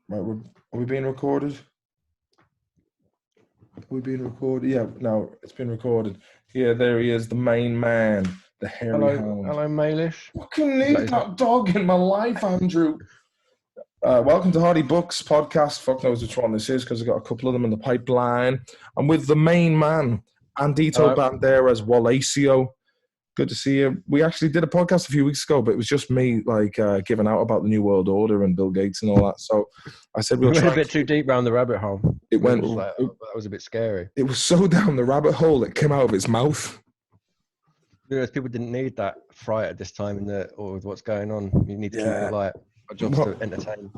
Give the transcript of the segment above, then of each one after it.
Right, are we being recorded? Are we being recorded? Yeah, no, it's been recorded. Yeah, there he is, the main man, the hairy hound. Hello, Mailish. Fucking need that dog in my life, Andrew. Welcome to Hardy Books podcast. Fuck knows which one this is because I've got a couple of them in the pipeline. I'm with the main man, Andito Banderas Wallacio. Good to see you. We actually did a podcast a few weeks ago, but it was just me giving out about the New World Order and Bill Gates and all that. So I said we'll try. Went a bit too deep round the rabbit hole. That was a bit scary. It was so down the rabbit hole it came out of its mouth. People didn't need that fright at this time or with what's going on. You need to keep it light. Our job's to entertain.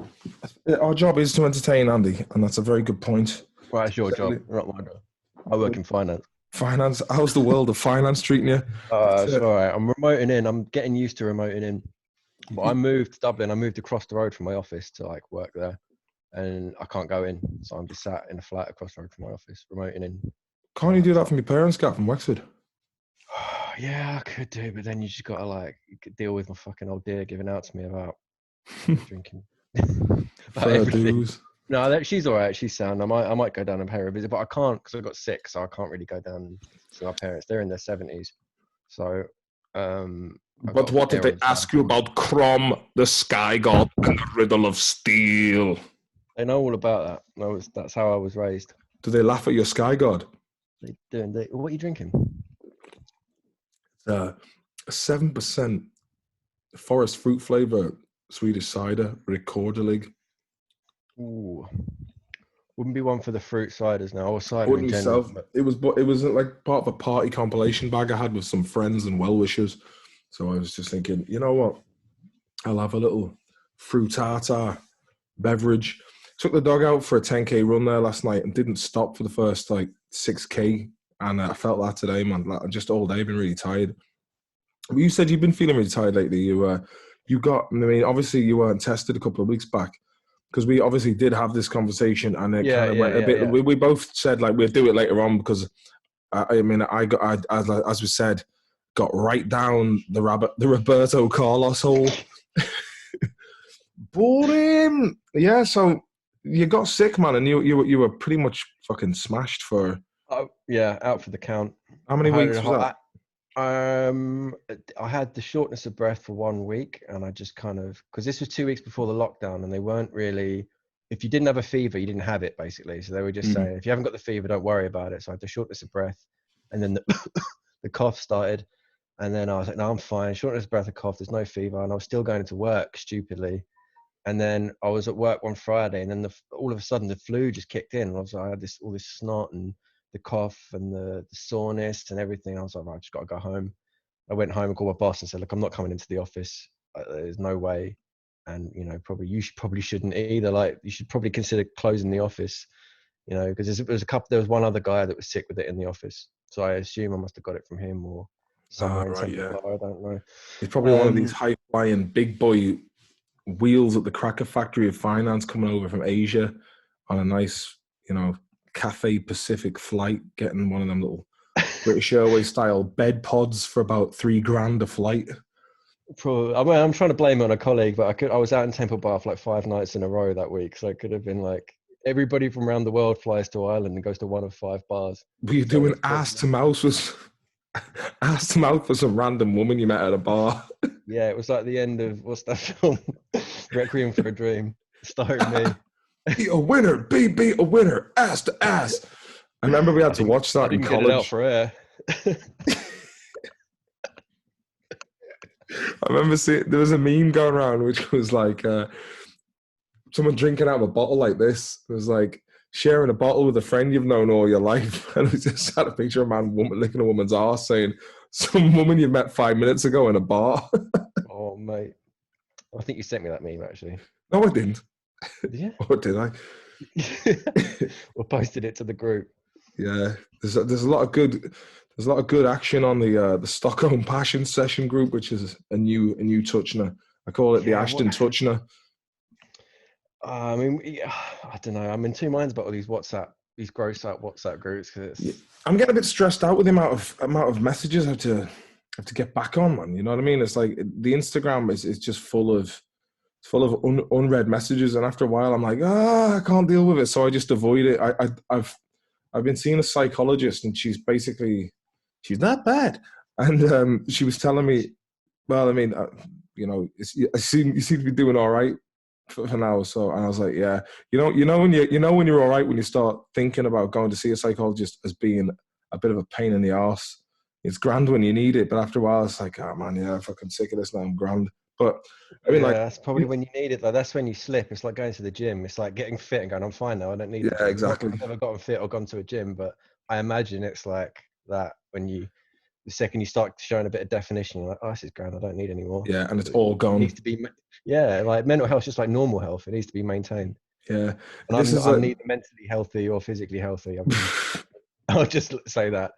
Our job is to entertain, Andy, and that's a very good point. Well, that's your job, not my job. I work in finance. Finance? How's the world of finance treating you? It's all right. I'm remoting in. I'm getting used to remoting in. But I moved to Dublin. I moved across the road from my office to work there, and I can't go in. So I'm just sat in a flat across the road from my office, remoting in. Can't you do that from your parents' gap from Wexford? Yeah, I could do, but then you just gotta deal with my fucking old dear giving out to me about drinking. No, she's all right. She's sound. I might go down and pay her a visit, but I can't because I got sick, so I can't really go down to my parents. They're in their 70s, so. But what did they ask you about Crom, the Sky God, and the Riddle of Steel? They know all about that. That's how I was raised. Do they laugh at your Sky God? They do. What are you drinking? 7% forest fruit flavor Swedish cider, Rekorderlig. Ooh, wouldn't be one for the fruit ciders now, or cider in general. It was like part of a party compilation bag I had with some friends and well-wishers. So I was just thinking, you know what? I'll have a little fruitata beverage. Took the dog out for a 10K run there last night and didn't stop for the first 6K. And I felt that today, man. Just all day, been really tired. You said you've been feeling really tired lately. Obviously you weren't tested a couple of weeks back because we obviously did have this conversation and it kind of went a bit. Yeah. We both said we'll do it later on because I got, as we said, got right down the Roberto Carlos hole. Boring. Yeah. So you got sick, man, and you were pretty much fucking smashed for. Oh, yeah, out for the count. How many weeks was that? I had the shortness of breath for 1 week, and I just because this was 2 weeks before the lockdown, and they weren't really. If you didn't have a fever, you didn't have it, basically. So they were just saying, if you haven't got the fever, don't worry about it. So I had the shortness of breath, and then the cough started, and then I was like, no, I'm fine. Shortness of breath, a cough. There's no fever, and I was still going to work stupidly. And then I was at work one Friday, and then all of a sudden the flu just kicked in, and I had all this snot and the cough and the soreness and everything. I was like, right, I just got to go home. I went home and called my boss and said, look, I'm not coming into the office. There's no way. And, you probably shouldn't either. You should probably consider closing the office, because there was one other guy that was sick with it in the office. So I assume I must have got it from him or somewhere. I don't know. It's probably one of these high-flying big boy wheels at the cracker factory of finance coming over from Asia on a nice, Cathay Pacific flight, getting one of them little British Airways style bed pods for about $3,000 a flight. Probably. I'm trying to blame it on a colleague, but I was out in Temple Bar for 5 nights in a row that week, so it could have been everybody from around the world flies to Ireland and goes to one of 5 bars. Were you doing ass to mouth for some random woman you met at a bar? Yeah, it was like the end of what's that film? Requiem for a Dream. Starring me. Be a winner, be a winner, ass to ass. I remember we had to watch that in college. Get it out for air. I remember there was a meme going around which was someone drinking out of a bottle like this. It was sharing a bottle with a friend you've known all your life, and it just had a picture of a man licking a woman's arse, saying, "Some woman you met 5 minutes ago in a bar." Oh, mate. I think you sent me that meme, actually. No, I didn't. Yeah. Or did I? Or posted it to the group. Yeah, there's a lot of good action on the Stockholm Passion Session group, which is a new touchner. I call it the Ashton touchner. I don't know. I'm in two minds about all these gross out WhatsApp groups. I'm getting a bit stressed out with the amount of messages I have to get back on, man. You know what I mean? It's the Instagram is just full of it's full of unread messages, and after a while, I'm like, I can't deal with it, so I just avoid it. I've been seeing a psychologist, and she's not bad, and she was telling me, well, I mean, you seem to be doing all right for now. So, and I was like, yeah, when you're all right when you start thinking about going to see a psychologist as being a bit of a pain in the arse. It's grand when you need it, but after a while, it's like, oh man, yeah, I'm fucking sick of this now. I'm grand. But I mean, Yeah, like, that's probably when you need it. Like that's when you slip. It's like going to the gym. It's like getting fit and going, I'm fine now. I don't need the yeah, gym. Not that exactly. I've never gotten fit or gone to a gym, but I imagine it's like that when the second you start showing a bit of definition, you're like, oh, this is grand. I don't need anymore. Yeah, and it's But all it needs gone. to be, yeah, like mental health, just like normal health. It needs to be maintained. Yeah, And this is I'm like. neither mentally healthy or physically healthy. I'll just say that.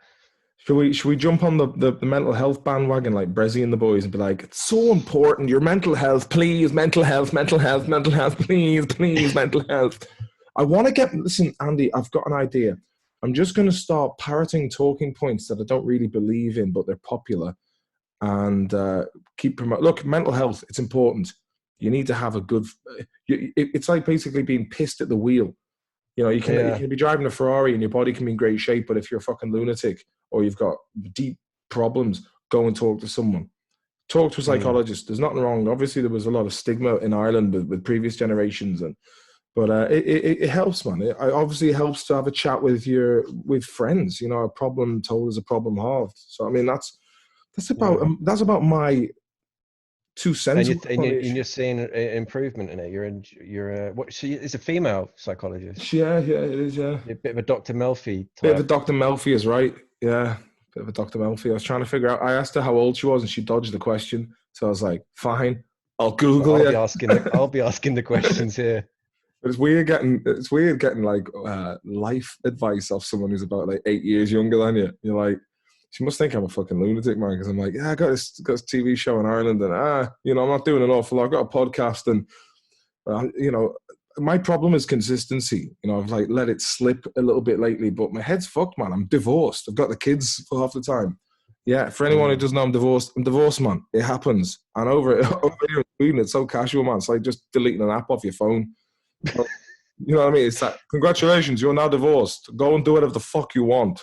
Should we jump on the mental health bandwagon like Brezzy and the boys and be like, it's so important, your mental health, please, mental health, mental health, mental health, please, please, mental health. Listen, Andy, I've got an idea. I'm just going to start parroting talking points that I don't really believe in, but they're popular, and keep promoting. Look, mental health, it's important. You need to have a good. It's like basically being pissed at the wheel. You Yeah. can be driving a Ferrari and your body can be in great shape, but if you're a fucking lunatic or you've got deep problems, go and talk to someone. Talk to a Mm. psychologist. There's nothing wrong. Obviously, there was a lot of stigma in Ireland with previous generations, but it helps, man. It obviously helps to have a chat with friends. A problem told is a problem halved. So I mean, Yeah. that's about my 2 cents And worth on the issue. you're seeing an improvement in it. You're what? So it's a female psychologist. Yeah, yeah, it is. Yeah. You're a bit of a Dr. Melfi Bit of a type. Dr. Melfi is right. Yeah. Bit of a Dr. Melfi. I was trying to figure out. I asked her how old she was and she dodged the question. So I was like, fine, I'll Well, Google you. I'll be asking the questions here. But it's weird getting like life advice off someone who's about like 8 years younger than you. You're like, she must think I'm a fucking lunatic, man. Because I'm like, yeah, I got this TV show in Ireland, and I'm not doing an awful lot. I've got a podcast, and my problem is consistency. I've like let it slip a little bit lately, but my head's fucked, man. I'm divorced. I've got the kids for half the time. Yeah, for anyone who Mm. doesn't know, I'm divorced, man. It happens. And over here in Sweden, it's so casual, man. It's like just deleting an app off your phone. You know what I mean? It's like, congratulations, you're now divorced. Go and do whatever the fuck you want.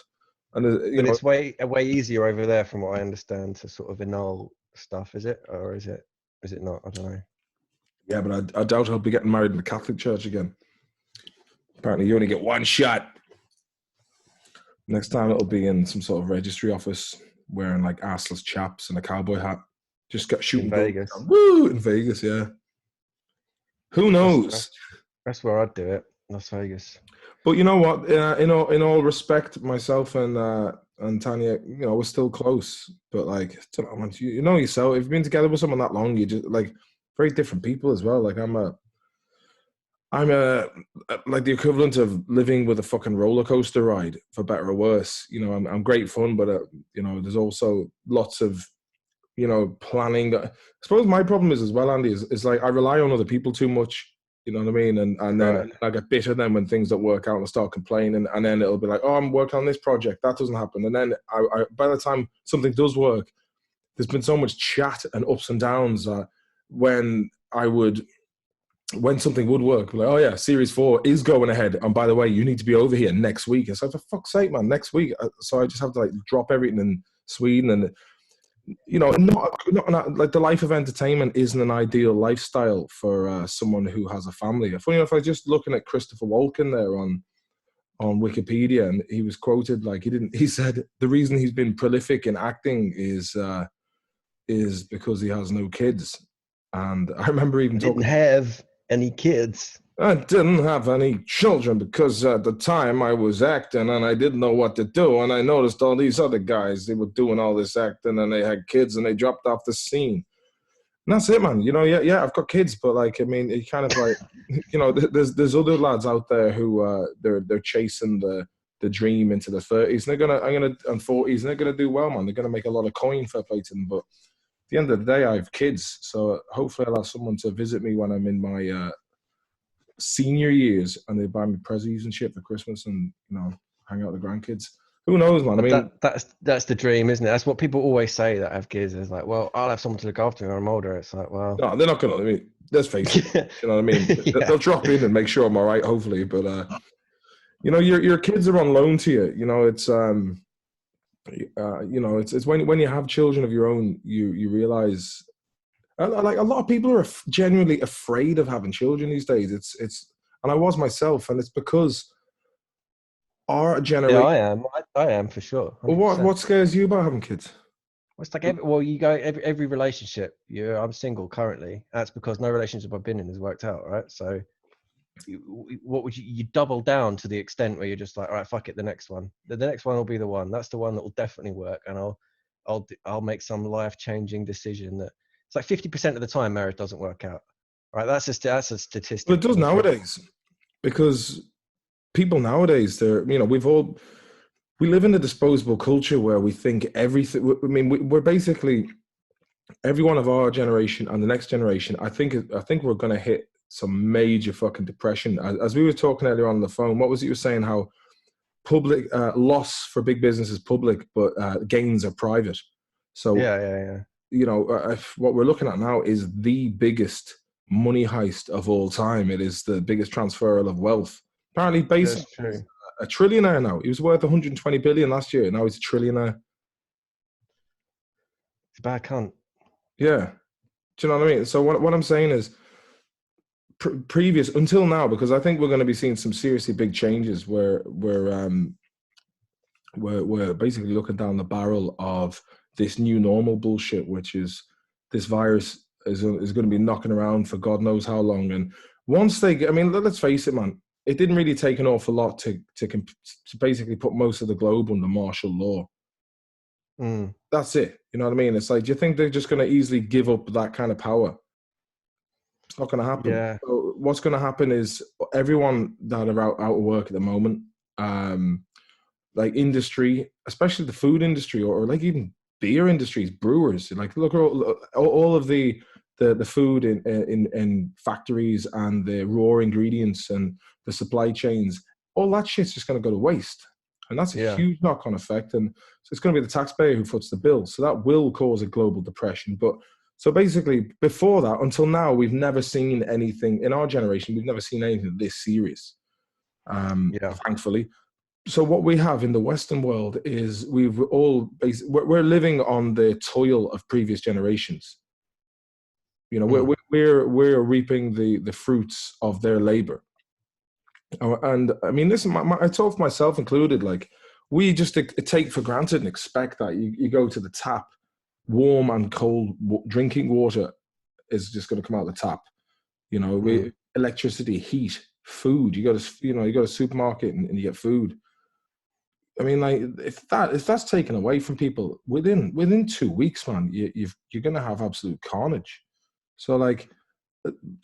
And But it's way easier over there, from what I understand, to sort of annul stuff. Is it, or is it not? I don't know. yeah, but I doubt I'll be getting married in the Catholic Church again. Apparently, you only get one shot. Next time, it'll be in some sort of registry office, wearing like arseless chaps and a cowboy hat. Just get shooting In Vegas. Woo! In Vegas, yeah. Who knows? That's where I'd do it. Las Vegas. But you know what? In all respect, myself and Tanya, we're still close. But like, I don't know, man, you know yourself. If you've been together with someone that long, you just like very different people as well. Like I'm like the equivalent of living with a fucking roller coaster ride, for better or worse. I'm great fun, but there's also lots of planning. I suppose my problem is as well, Andy, is like I rely on other people too much. You know what I mean? And then Right. I get bitter then when things don't work out and I start complaining. And then it'll be like, oh, I'm working on this project. That doesn't happen. And then by the time something does work, there's been so much chat and ups and downs that when something would work, like, oh yeah, series 4 is going ahead. And by the way, you need to be over here next week. It's like, for fuck's sake, man, next week. So I just have to like drop everything in Sweden and not like the life of entertainment isn't an ideal lifestyle for someone who has a family. Funny enough, I was just looking at Christopher Walken there on Wikipedia, and he was quoted like he said the reason he's been prolific in acting is because he has no kids. And I remember even Didn't have any kids. I didn't have any children because at the time I was acting and I didn't know what to do. And I noticed all these other guys, they were doing all this acting and they had kids and they dropped off the scene. And that's it, man. Yeah, I've got kids, but like, I mean, it kind of like, there's other lads out there who they're chasing the dream into the 30s. And and 40s, and they're gonna do well, man. They're gonna make a lot of coin, fair play to them. But at the end of the day, I have kids, so hopefully I'll have someone to visit me when I'm in my senior years and they buy me prezzies and shit for Christmas and hang out with the grandkids. who knows, man? I But mean, that's the dream, isn't it? That's what people always say that have kids. Is like, well, I'll have someone to look after me when I'm older. It's like, well, no, they're not gonna. I mean, let's face it. You know what I mean? yeah, They'll drop in and make sure I'm all right, hopefully. But you know, your kids are on loan to you. You know, it's when you have children of your own, you realize. Like a lot of people are genuinely afraid of having children these days. And I was myself, and it's because our yeah, generation. I am for sure, Well, 100%. what scares you about having kids? It's like you go every relationship. I'm single currently. That's because no relationship I've been in has worked out, right? So, what would you double down to the extent where you're just like, all right, fuck it, the next one. The next one will be the one. That's the one that will definitely work, and I'll make some life changing decision that it's like 50% of the time marriage doesn't work out, right? That's a Well, it statistic, does I'm sure. nowadays because people nowadays, we live in a disposable culture where we think everything. I mean, we're basically everyone of our generation and the next generation. I think we're going to hit some major fucking depression. As we were talking earlier on the phone, what was it you were saying? How public loss for big business is public, but gains are private. So Yeah. what we're looking at now is the biggest money heist of all time. It is the biggest transfer of wealth. Apparently, Bezos That's true. is a trillionaire now. He was worth 120 billion last year. Now he's a trillionaire. It's a bad cunt. Yeah. Do you know what I mean? So what I'm saying is, previous until now, because I think we're going to be seeing some seriously big changes where we're basically looking down the barrel of this new normal bullshit, which is this virus is going to be knocking around for God knows how long. And once they get, I mean, let's face it, man, it didn't really take an awful lot to basically put most of the globe under martial law. Mm. That's it. You know what I mean? It's like, do you think they're just going to easily give up that kind of power? It's not going to happen. Yeah. So what's going to happen is everyone that are out of work at the moment, like industry, especially the food industry or like even beer industries, brewers, like look at all of the food in factories and the raw ingredients and the supply chains, all that shit's just going to go to waste. And that's a Yeah. huge knock-on effect. And so it's going to be the taxpayer who foots the bill. So that will cause a global depression. But so basically, before that, until now, we've never seen anything in our generation. We've never seen anything this serious, Yeah. thankfully. So what we have in the Western world is we're living on the toil of previous generations. You know, we're reaping the fruits of their labor. And I mean, listen, I talk for myself included. Like, we just take for granted and expect that you go to the tap, warm and cold drinking water is just going to come out of the tap. You know, electricity, heat, food. You go to supermarket and you get food. I mean, like if that's taken away from people within 2 weeks, man, you're gonna have absolute carnage. So like,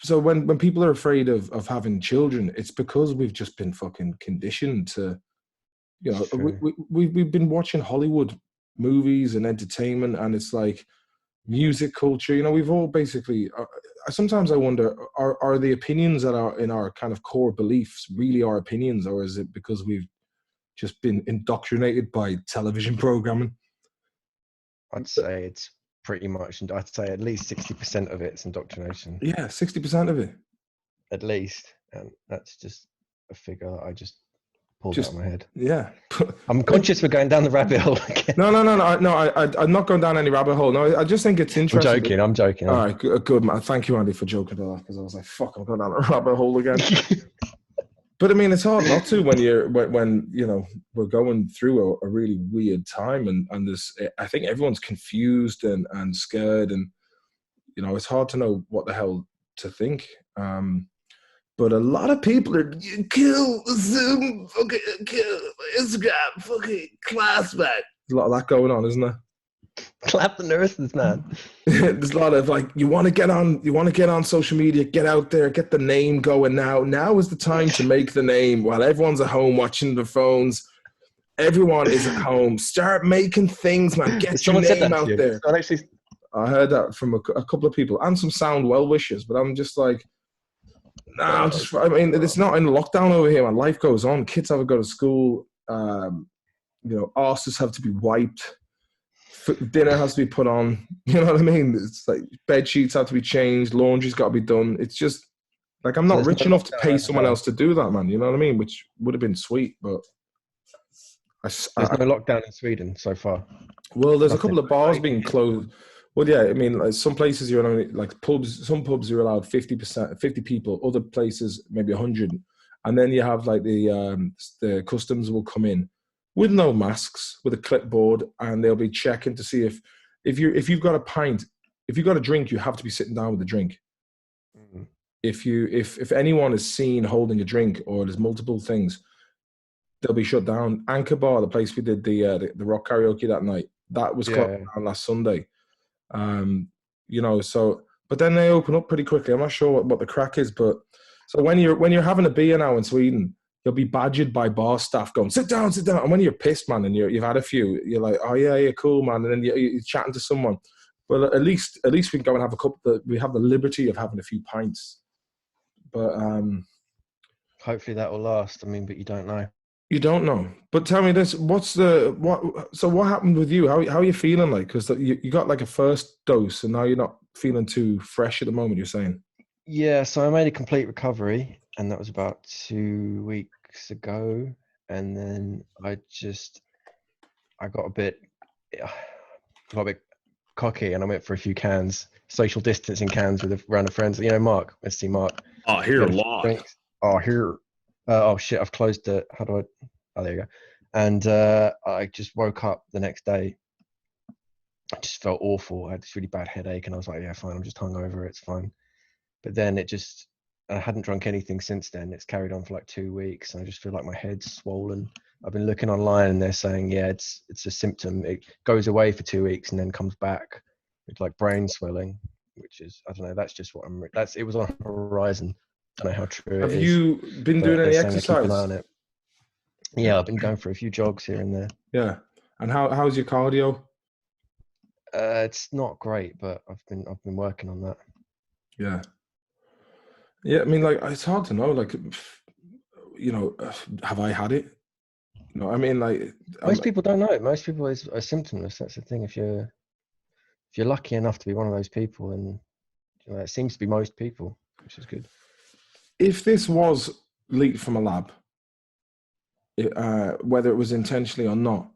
so when people are afraid of having children, it's because we've just been fucking conditioned to, you know, we've been watching Hollywood movies and entertainment, and it's like music culture. You know, we've all basically. Sometimes I wonder, are the opinions that are in our kind of core beliefs really our opinions, or is it because we've just been indoctrinated by television programming? I'd say it's pretty much, and I'd say at least 60% of it's indoctrination. Yeah, 60% of it. At least, and that's just a figure that I just pulled out Just of my head. yeah. I'm conscious we're going down the rabbit hole again. No. I'm not going down any rabbit hole. No, I just think it's interesting. I'm joking. All right, good man. Thank you, Andy, for joking about that, because I was like, fuck, I'm going down a rabbit hole again. But I mean, it's hard not to when you know we're going through a really weird time, and this. I think everyone's confused and scared, and you know it's hard to know what the hell to think. But a lot of people are kill Zoom, fucking kill Instagram, fucking class back. There's a lot of that going on, isn't there? Clap the nurses, man. There's a lot of like, you want to get on social media, get out there, get the name going now. Now is the time to make the name while everyone's at home watching their phones. Everyone is at home. Start making things, man. Get your name out there. I heard that from a couple of people and some sound well wishers, but I'm just like, nah, I mean, it's not in lockdown over here, man. Life goes on. Kids have to go to school. arses have to be wiped. Dinner has to be put on. You know what I mean? It's like bed sheets have to be changed. Laundry's got to be done. It's just like I'm So not there's rich no enough to pay lockdown someone else to do that, man. You know what I mean? Which would have been sweet, but there's no lockdown in Sweden so far. well, there's a Nothing. couple of bars being closed. Well, yeah, I mean, like some places you're only like pubs. Some pubs you're allowed 50%, 50 people. Other places maybe 100, and then you have like the customs will come in with no masks, with a clipboard, and they'll be checking to see if you've got a pint, if you've got a drink, you have to be sitting down with the drink. Mm-hmm. If anyone is seen holding a drink or there's multiple things, they'll be shut down. Anchor Bar, the place we did the rock karaoke that night, that was closed down last Sunday. So but then they open up pretty quickly. I'm not sure what the crack is, but so when you're having a beer now in Sweden, you'll be badgered by bar staff going, sit down. And when you're pissed, man, and you've had a few, you're like, oh yeah, cool, man. And then you're chatting to someone. Well, at least we can go and have a couple. We have the liberty of having a few pints. But hopefully that will last. I mean, but you don't know. You don't know. But tell me this: So what happened with you? How are you feeling like? Because you got like a first dose, and now you're not feeling too fresh at the moment. You're saying. Yeah, so I made a complete recovery, and that was about 2 weeks ago. And then I got a bit cocky, and I went for a few cans, social distancing cans with a round of friends. Mark. Let's see, Mark. Oh, here a lot. Oh, here. Oh shit! I've closed it. How do I? Oh, there you go. And I just woke up the next day. I just felt awful. I had this really bad headache, and I was like, "Yeah, fine. I'm just hungover. It's fine." But then I hadn't drunk anything since then. It's carried on for like 2 weeks, and I just feel like my head's swollen. I've been looking online, and they're saying, yeah, it's a symptom. It goes away for 2 weeks and then comes back with like brain swelling, which is, I don't know. That's just what it was on the horizon. I don't know how true it is. Have you been doing any exercise? Keep an eye on it. Yeah, I've been going for a few jogs here and there. Yeah, and how's your cardio? It's not great, but I've been working on that. Yeah. I mean, like, it's hard to know. Like, have I had it? I mean, like, most people don't know it. Most people are symptomless. That's the thing. If you're lucky enough to be one of those people, and it seems to be most people, which is good. If this was leaked from a lab, whether it was intentionally or not,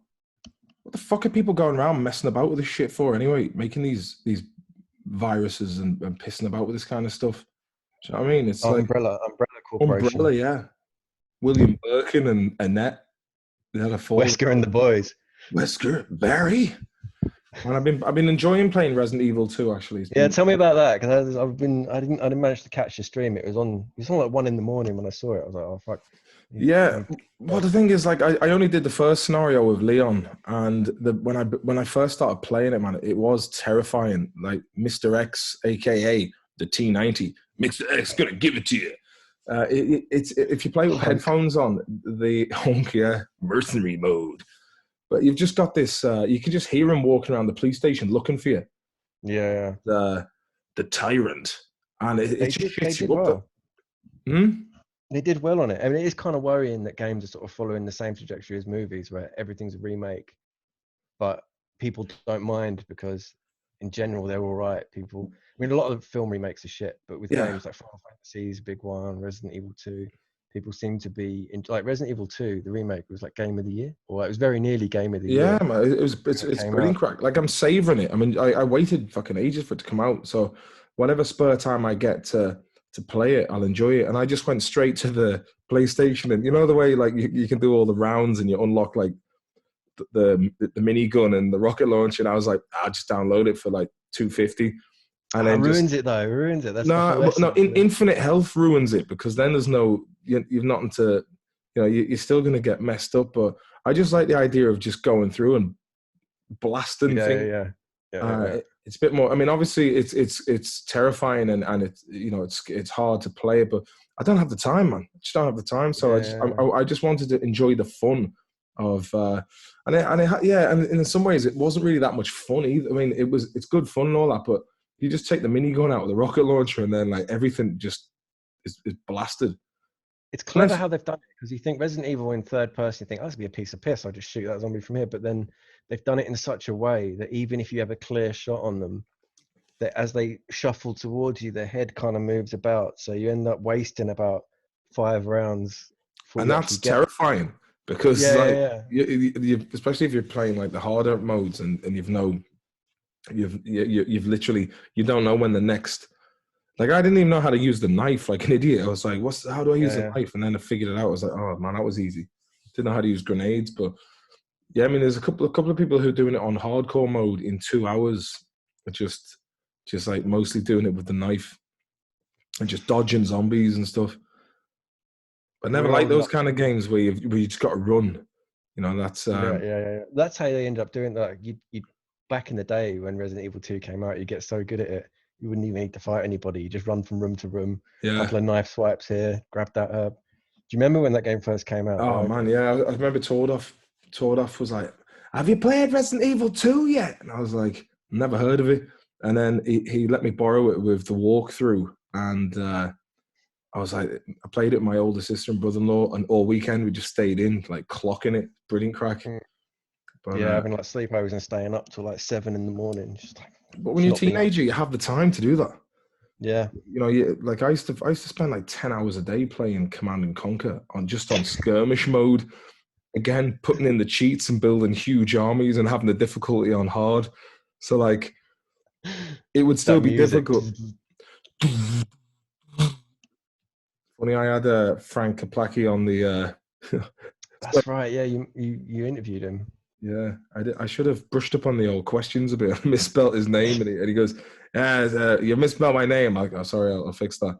what the fuck are people going around messing about with this shit for anyway? Making these viruses and pissing about with this kind of stuff. Do you know what I mean? It's Umbrella Corporation. Umbrella, yeah. William Birkin and Annette. They had a fall. Wesker and the boys. Wesker, Barry. And I've been enjoying playing Resident Evil 2 actually. Yeah, tell me about that, because I didn't manage to catch the stream. It was on like 1 a.m. when I saw it. I was like, oh fuck. Yeah. Well, the thing is, like, I only did the first scenario with Leon, and when I first started playing it, man, it was terrifying. Like Mr. X, aka the T90, Mr. X gonna give it to you. It's if you play with headphones on, the mercenary mode. But you've just got this. You can just hear him walking around the police station looking for you. Yeah. The tyrant, and it just shits you up. They did well on it. I mean, it is kind of worrying that games are sort of following the same trajectory as movies, where everything's a remake, but people don't mind because, in general, they're all right. I mean, a lot of film remakes are shit, but with games like Final Fantasy, big one, Resident Evil 2, people seem to be like Resident Evil 2. The remake was like Game of the Year, or it was very nearly Game of the Year. Yeah, man, it's brilliant crack. Like, I'm savoring it. I mean, I waited fucking ages for it to come out, so whatever spare time I get to play it, I'll enjoy it. And I just went straight to the PlayStation, and the way like you can do all the rounds and you unlock like the minigun and the rocket launcher, and I was like, I'll just download it for like $250. And then ruins it. That's no. Infinite health ruins it, because then there's no you've nothing to, you're still gonna get messed up. But I just like the idea of just going through and blasting things. Yeah. It's a bit more. I mean, obviously, it's terrifying and it's hard to play, but I don't have the time, man. I just don't have the time. So I just wanted to enjoy the fun of and in some ways it wasn't really that much fun either. I mean, it's good fun and all that, but you just take the minigun out with the rocket launcher and then like everything just is blasted. it's And clever how they've done it, because you think Resident Evil in third person, you think, oh, that's be a piece of piss. I'll just shoot that zombie from here. But then they've done it in such a way that even if you have a clear shot on them, that as they shuffle towards you, their head kind of moves about. So you end up wasting about 5 rounds before and you that's actually get. terrifying because Yeah, yeah, like yeah. especially if you're playing like the harder modes and you've literally, you don't know when the next, like I didn't even know how to use the knife like an idiot. I was like, how do I use Yeah, a yeah. knife? And then I figured it out. I was like, oh man, that was easy. Didn't know how to use grenades, but yeah, I mean, there's a couple of people who are doing it on hardcore mode in 2 hours, just like mostly doing it with the knife and just dodging zombies and stuff. I never We're like old those enough. kind of games where you just got to run. You know, that's Yeah, yeah, yeah. That's how they end up doing that. You back in the day when Resident Evil 2 came out, you get so good at it, you wouldn't even need to fight anybody. You just run from room to room, a yeah. couple of knife swipes here, grab that herb. Do you remember when that game first came out? Oh man, yeah. I remember Tordoff was like, "Have you played Resident Evil 2 yet?" And I was like, "Never heard of it." And then he let me borrow it with the walkthrough, and I was like, I played it with my older sister and brother-in-law, and all weekend we just stayed in, like clocking it, brilliant crack. Mm. But Yeah, having like sleepovers and staying up till like 7 in the morning, just like but when just you're a not being up. teenager, you have the time to do that. Yeah, You know, like I used to spend like 10 hours a day playing Command and Conquer on skirmish mode. Again, putting in the cheats and building huge armies and having the difficulty on hard. So like, it would still that be music. difficult. Funny, I had Frank Kaplaki on the. That's right. Yeah, you interviewed him. Yeah, I should have brushed up on the old questions a bit. I misspelled his name, and he goes, "Yeah, you misspelled my name." I'm like, "Oh, sorry, I'll fix that."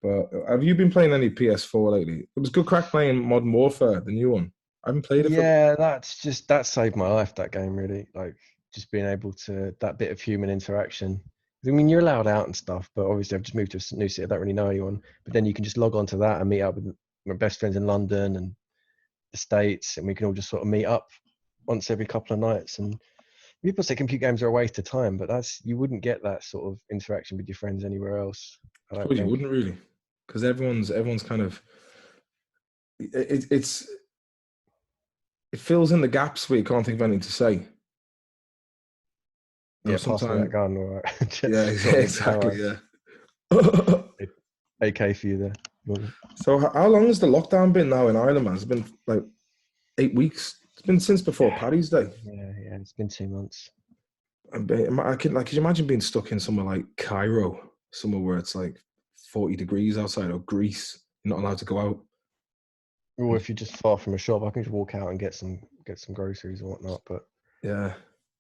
But have you been playing any PS4 lately? It was good crack playing Modern Warfare, the new one. I haven't played it for. Yeah, that saved my life, that game, really. Like just being able to, that bit of human interaction. I mean, you're allowed out and stuff, but obviously I've just moved to a new city. I don't really know anyone. But then you can just log on to that and meet up with my best friends in London and the States, and we can all just sort of meet up once every couple of nights. And people say computer games are a waste of time, but you wouldn't get that sort of interaction with your friends anywhere else, I I don't suppose you think. wouldn't really, because everyone's kind of it fills in the gaps where you can't think of anything to say. Yeah, Or pass me that sometimes, gun, or yeah, sort of exactly, yeah. AK for you there. So how long has the lockdown been now in Ireland, man? It's been like 8 weeks. It's been since before Yeah, Paddy's Day. yeah. It's been 2 months. Could you imagine being stuck in somewhere like Cairo, somewhere where it's like 40 degrees outside, or Greece, you're not allowed to go out. Or if you're just far from a shop, I can just walk out and get some groceries and whatnot. But Yeah.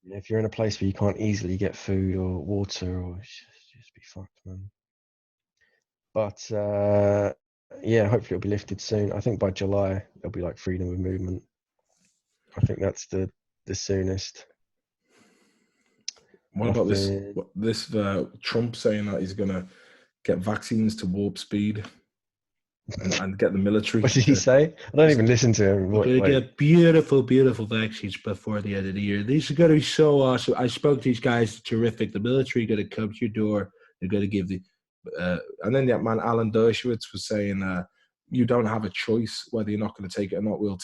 if you're in a place where you can't easily get food or water, or just be fucked, man. But yeah, hopefully it'll be lifted soon. I think by July there'll be like freedom of movement. I think that's the soonest. What about this Trump saying that he's gonna get vaccines to warp speed and get the military What did he say? I don't even listen to him. We're going to get beautiful, beautiful vaccines before the end of the year. These are going to be so awesome. I spoke to these guys, terrific. The military are going to come to your door. They're going to give the... and then that man, Alan Dershowitz, was saying, you don't have a choice whether you're not going to take it or not. We'll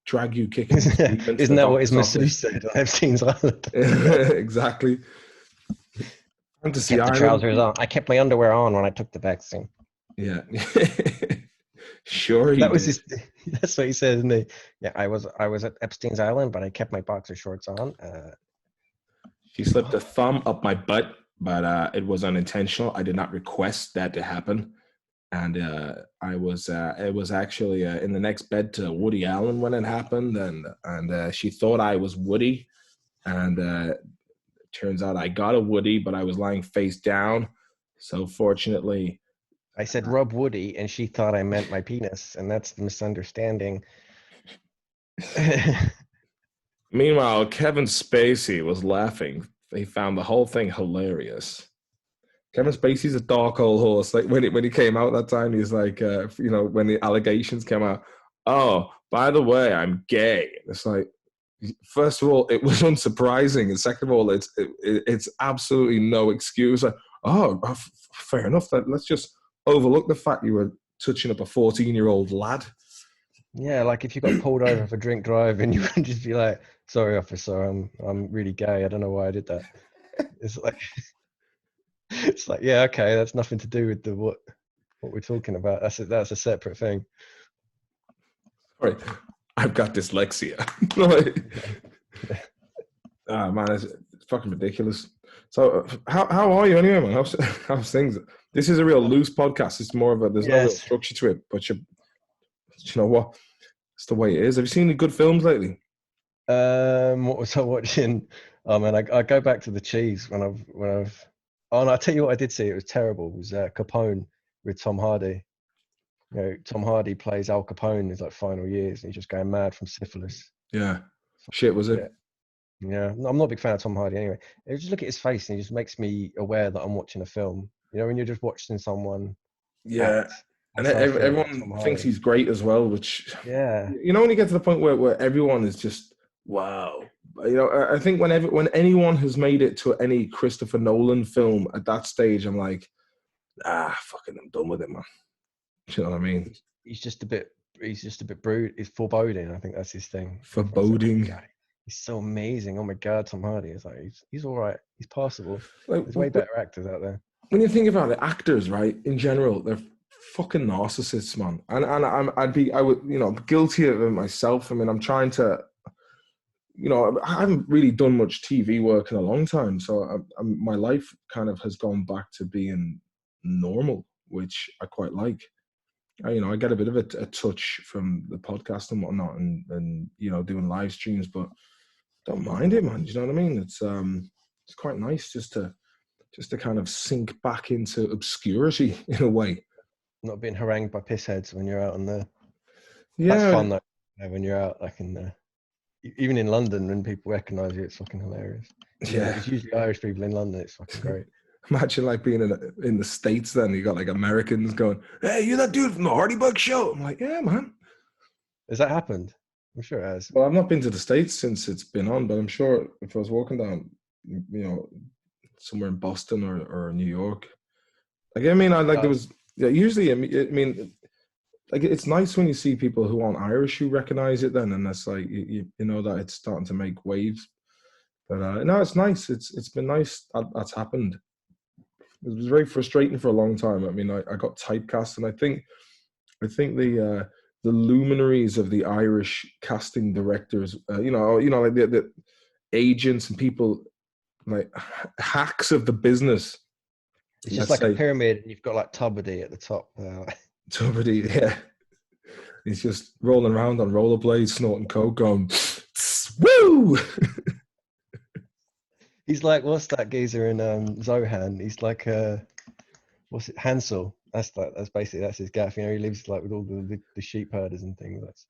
drag you kicking. Isn't that what his masseuse said on Epstein's Island? Exactly. Fantasy kept the Island. trousers on. I kept my underwear on when I took the vaccine. Yeah. Sure, that was his. That's what he said, isn't he? Yeah, I was at Epstein's Island, but I kept my boxer shorts on. She slipped a thumb up my butt, but it was unintentional. I did not request that to happen, and it was actually in the next bed to Woody Allen when it happened, and she thought I was Woody, and turns out I got a Woody, but I was lying face down. So fortunately, I said rub Woody, and she thought I meant my penis, and that's the misunderstanding. Meanwhile, Kevin Spacey was laughing. He found the whole thing hilarious. Kevin Spacey's a dark old horse. Like when he came out that time, he's like, when the allegations came out, oh, by the way, I'm gay. It's like, first of all, it was unsurprising, and second of all, it's absolutely no excuse. Like, fair enough. Let's just overlook the fact you were touching up a 14-year-old lad. Yeah, like if you got pulled over for drink driving, you wouldn't just be like, "Sorry, officer, I'm really gay. I don't know why I did that." It's like, it's like, yeah, okay, that's nothing to do with what we're talking about. That's a separate thing. Right, I've got dyslexia. Like, man, it's fucking ridiculous. So, how are you anyway, man? How's things? This is a real loose podcast. It's more of there's no real structure to it. But you know what? It's the way it is. Have you seen any good films lately? What was I watching? Oh man, I go back to the cheese when I've. Oh, and I'll tell you what I did see. It was terrible. It was Capone with Tom Hardy. You know, Tom Hardy plays Al Capone in his like final years, and he's just going mad from syphilis. Yeah, shit, was it? Yeah, I'm not a big fan of Tom Hardy anyway. It just look at his face, and he just makes me aware that I'm watching a film. You know, when you're just watching someone. Yeah, and everyone thinks he's great as well. Which you know, when you get to the point where everyone is just wow. You know, I think when anyone has made it to any Christopher Nolan film at that stage, I'm like, fucking, I'm done with it, man. You know what I mean? He's just a bit brood. He's foreboding. I think that's his thing. Foreboding. Like, he's so amazing. Oh my god, Tom Hardy is like he's all right. He's passable. Like, there's way better actors out there. When you think about it, actors, right, in general, they're fucking narcissists, man. And I would, you know, guilty of it myself. I mean, I'm trying to, you know, I haven't really done much TV work in a long time, so my life kind of has gone back to being normal, which I quite like. You know, I get a bit of a touch from the podcast and whatnot, and you know, doing live streams, but don't mind it, man. Do you know what I mean? It's quite nice just to kind of sink back into obscurity in a way. Not being harangued by pissheads when you're out on the. Yeah, that's fun though. When you're out, like even in London, when people recognise you, it's fucking hilarious. Yeah, it's usually Irish people in London. It's fucking great. Imagine like being in the States. Then you got like Americans going, "Hey, you're that dude from the Hardy Bug Show." I'm like, "Yeah, man." Has that happened? I'm sure it has. Well, I've not been to the States since it's been on, but I'm sure if I was walking down, you know, somewhere in Boston or New York, like, I mean, there was usually. I mean, like, it's nice when you see people who aren't Irish who recognize it. Then, and that's like you know that it's starting to make waves. But no, it's nice. It's been nice that's happened. It was very frustrating for a long time. I mean, I got typecast, and I think the luminaries of the Irish casting directors, you know, like the agents and people, like hacks of the business. It's just like a pyramid, and you've got like Tubbedy at the top. Tubbedy, yeah. He's just rolling around on rollerblades, snorting coke, going, woo! He's like, what's that geezer in Zohan? He's like, what's it, Hansel? That's basically his gaff. You know, he lives like with all the sheep herders and things.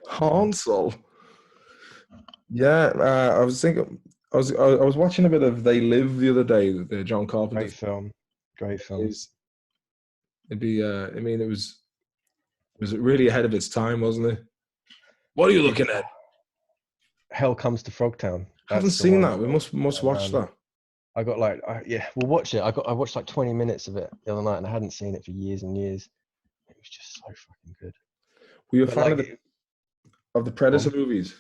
Hansel. Yeah, I was thinking. I was watching a bit of They Live the other day. The John Carpenter. Great film. It'd be. I mean, it was really ahead of its time, wasn't it? What are you looking at? Hell Comes to Frogtown. I haven't seen that. We must watch that. I got like, we'll watch it. I watched like 20 minutes of it the other night, and I hadn't seen it for years and years. It was just so fucking good. Were you a fan of the Predator movies?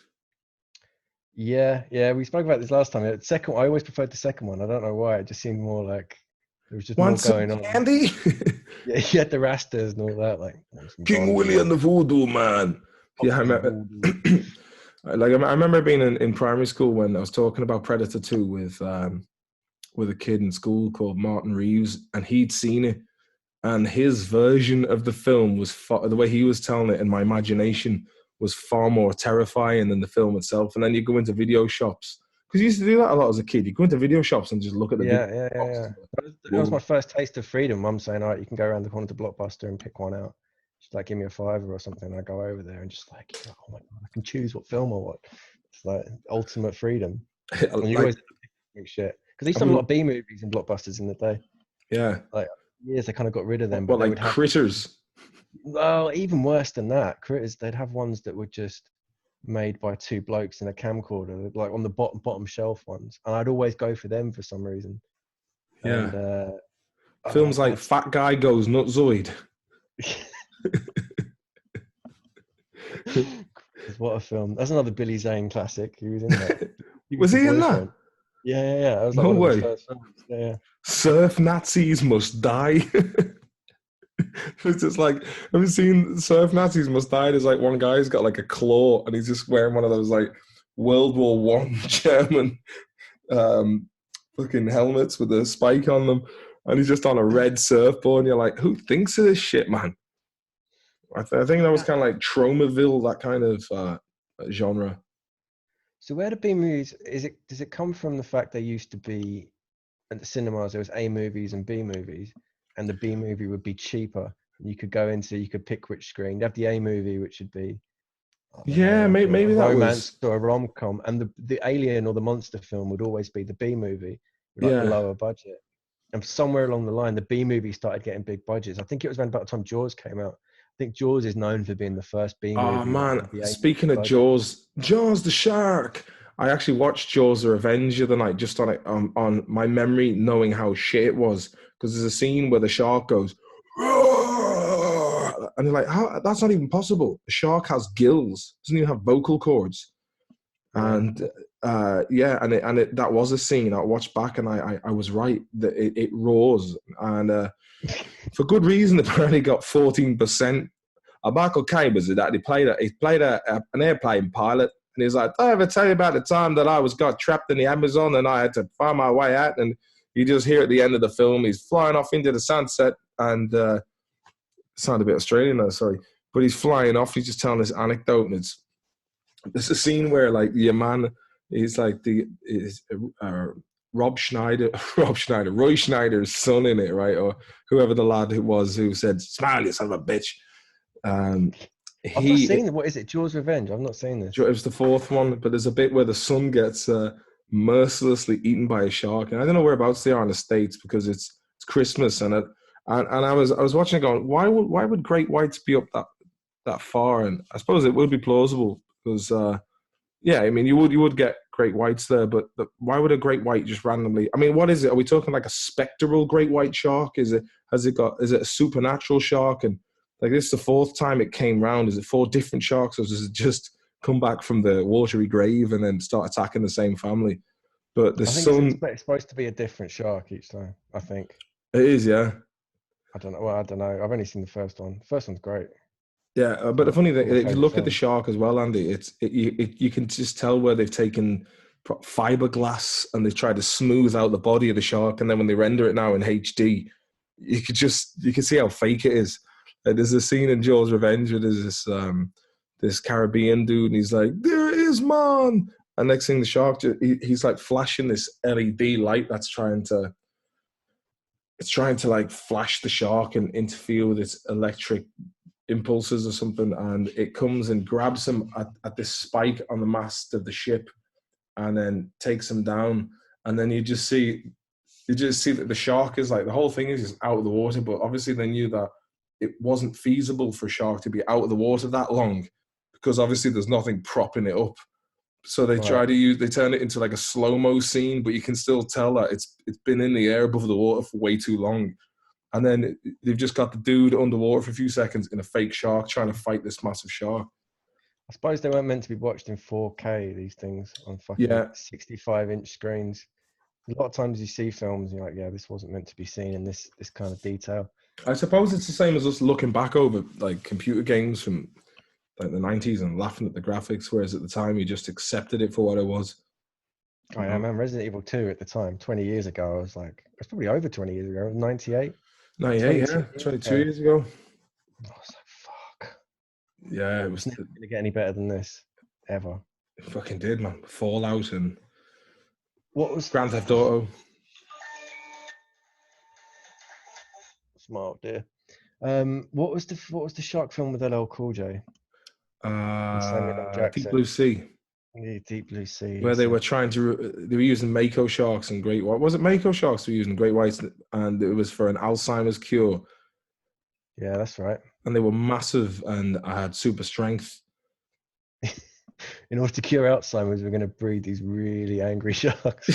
Yeah. We spoke about this last time. The second, I always preferred the second one. I don't know why. It just seemed more like there was just more going on. Andy? Yeah, he had the Rastas and all that. Like King Willie and the Voodoo Man. Yeah, I remember. Like, I remember being in primary school when I was talking about Predator 2 with a kid in school called Martin Reeves, and he'd seen it, and his version of the film was the way he was telling it in my imagination was far more terrifying than the film itself. And then you go into video shops, because you used to do that a lot as a kid. You go into video shops and just look at the video shops. That was my first taste of freedom. Mum saying, "All right, you can go around the corner to Blockbuster and pick one out." She's like, "Give me a $5 or something." I go over there and just like, oh my god, I can choose what film I want. It's like ultimate freedom. And you always shit, because they used to have a lot of B movies and blockbusters in the day. Yeah, like years they kind of got rid of them. But like Critters. Well, even worse than that, Critters. They'd have ones that were just made by two blokes in a camcorder, like on the bottom shelf ones, and I'd always go for them for some reason. Yeah. Films like Fat Guy Goes Nutzoid. What a film! That's another Billy Zane classic. He was in that. Was the he in boyfriend. that? Yeah. That was like No one of way. his first films. Yeah. Surf Nazis Must Die. It's just like, have you seen Surf Nazis Must Die? There's like one guy who's got like a claw and he's just wearing one of those like World War One German fucking helmets with a spike on them, and he's just on a red surfboard, and you're like, who thinks of this shit, man? I think that was kind of like Tromaville, that kind of genre. So where do B movies does it come from the fact there used to be at the cinemas there was A movies and B movies, and the B movie would be cheaper. You could pick which screen. You have the A movie, which would be Maybe that romance was or a rom-com, and the alien or the monster film would always be the B movie, with like a lower budget. And somewhere along the line, the B movie started getting big budgets. I think it was around about the time Jaws came out. I think Jaws is known for being the first B movie. Oh man! Speaking of Jaws the shark. I actually watched Jaws: The Revenge the other night, just on my memory, knowing how shit it was. Because there's a scene where the shark goes, "Roar!" And you're like, "How? That's not even possible. A shark has gills. Doesn't even have vocal cords." And that was a scene I watched back, and I was right that it roars, and for good reason. Apparently, got 14%. Michael Caine was that he played an airplane pilot. And he's like, did I ever tell you about the time that I got trapped in the Amazon and I had to find my way out? And you just hear at the end of the film, he's flying off into the sunset, and sound a bit Australian there, sorry. But he's flying off, he's just telling this anecdote, and there's a scene where like your man is like Roy Schneider's son in it, right? Or whoever the lad who said, smile, you son of a bitch. I've not seen it. What is it? Jaws Revenge? I've not seen this. It was the fourth one, but there's a bit where the son gets mercilessly eaten by a shark, and I don't know whereabouts they are in the States because it's Christmas, and I was watching it going, why would great whites be up that far? And I suppose it would be plausible because I mean you would get great whites there, but why would a great white just randomly? I mean, what is it? Are we talking like a spectral great white shark? Is it a supernatural shark? And like this is the fourth time it came round. Is it 4 different sharks, or does it just come back from the watery grave and then start attacking the same family? But I think it's supposed to be a different shark each time. I think it is. Yeah. I don't know. Well, I don't know. I've only seen the first one. The first one's great. Yeah, but the funny thing, if you look at the shark as well, Andy, you can just tell where they've taken fiberglass and they've tried to smooth out the body of the shark, and then when they render it now in HD, you can see how fake it is. There's a scene in Jaws Revenge where there's this Caribbean dude, and he's like, "There is man," and next thing the shark, he's like flashing this LED light that's trying to like flash the shark and interfere with its electric impulses or something, and it comes and grabs him at this spike on the mast of the ship, and then takes him down, and then you just see that the shark is like, the whole thing is just out of the water, but obviously they knew that it wasn't feasible for a shark to be out of the water that long because obviously there's nothing propping it up. So they they turn it into like a slow-mo scene, but you can still tell that it's been in the air above the water for way too long. And then they've just got the dude underwater for a few seconds in a fake shark trying to fight this massive shark. I suppose they weren't meant to be watched in 4K, these things, on fucking 65-inch screens. A lot of times you see films and you're like, yeah, this wasn't meant to be seen in this kind of detail. I suppose it's the same as us looking back over like computer games from like the 90s and laughing at the graphics, whereas at the time you just accepted it for what it was. Oh yeah, man, Resident Evil 2 at the time, 20 years ago, I was like, it's probably over 20 years ago, 98. 22 years ago. I was like, fuck. Yeah, it was never going to get any better than this, ever. It fucking did, man. Fallout and what was Grand Theft Auto. Smart, dear. What was the shark film with LL Cool J? Deep Blue Sea. Yeah, Deep Blue Sea. Where they were using Mako sharks and great white. Was it Mako sharks were using great whites, and it was for an Alzheimer's cure? Yeah, that's right. And they were massive, and I had super strength. In order to cure Alzheimer's, we're going to breed these really angry sharks.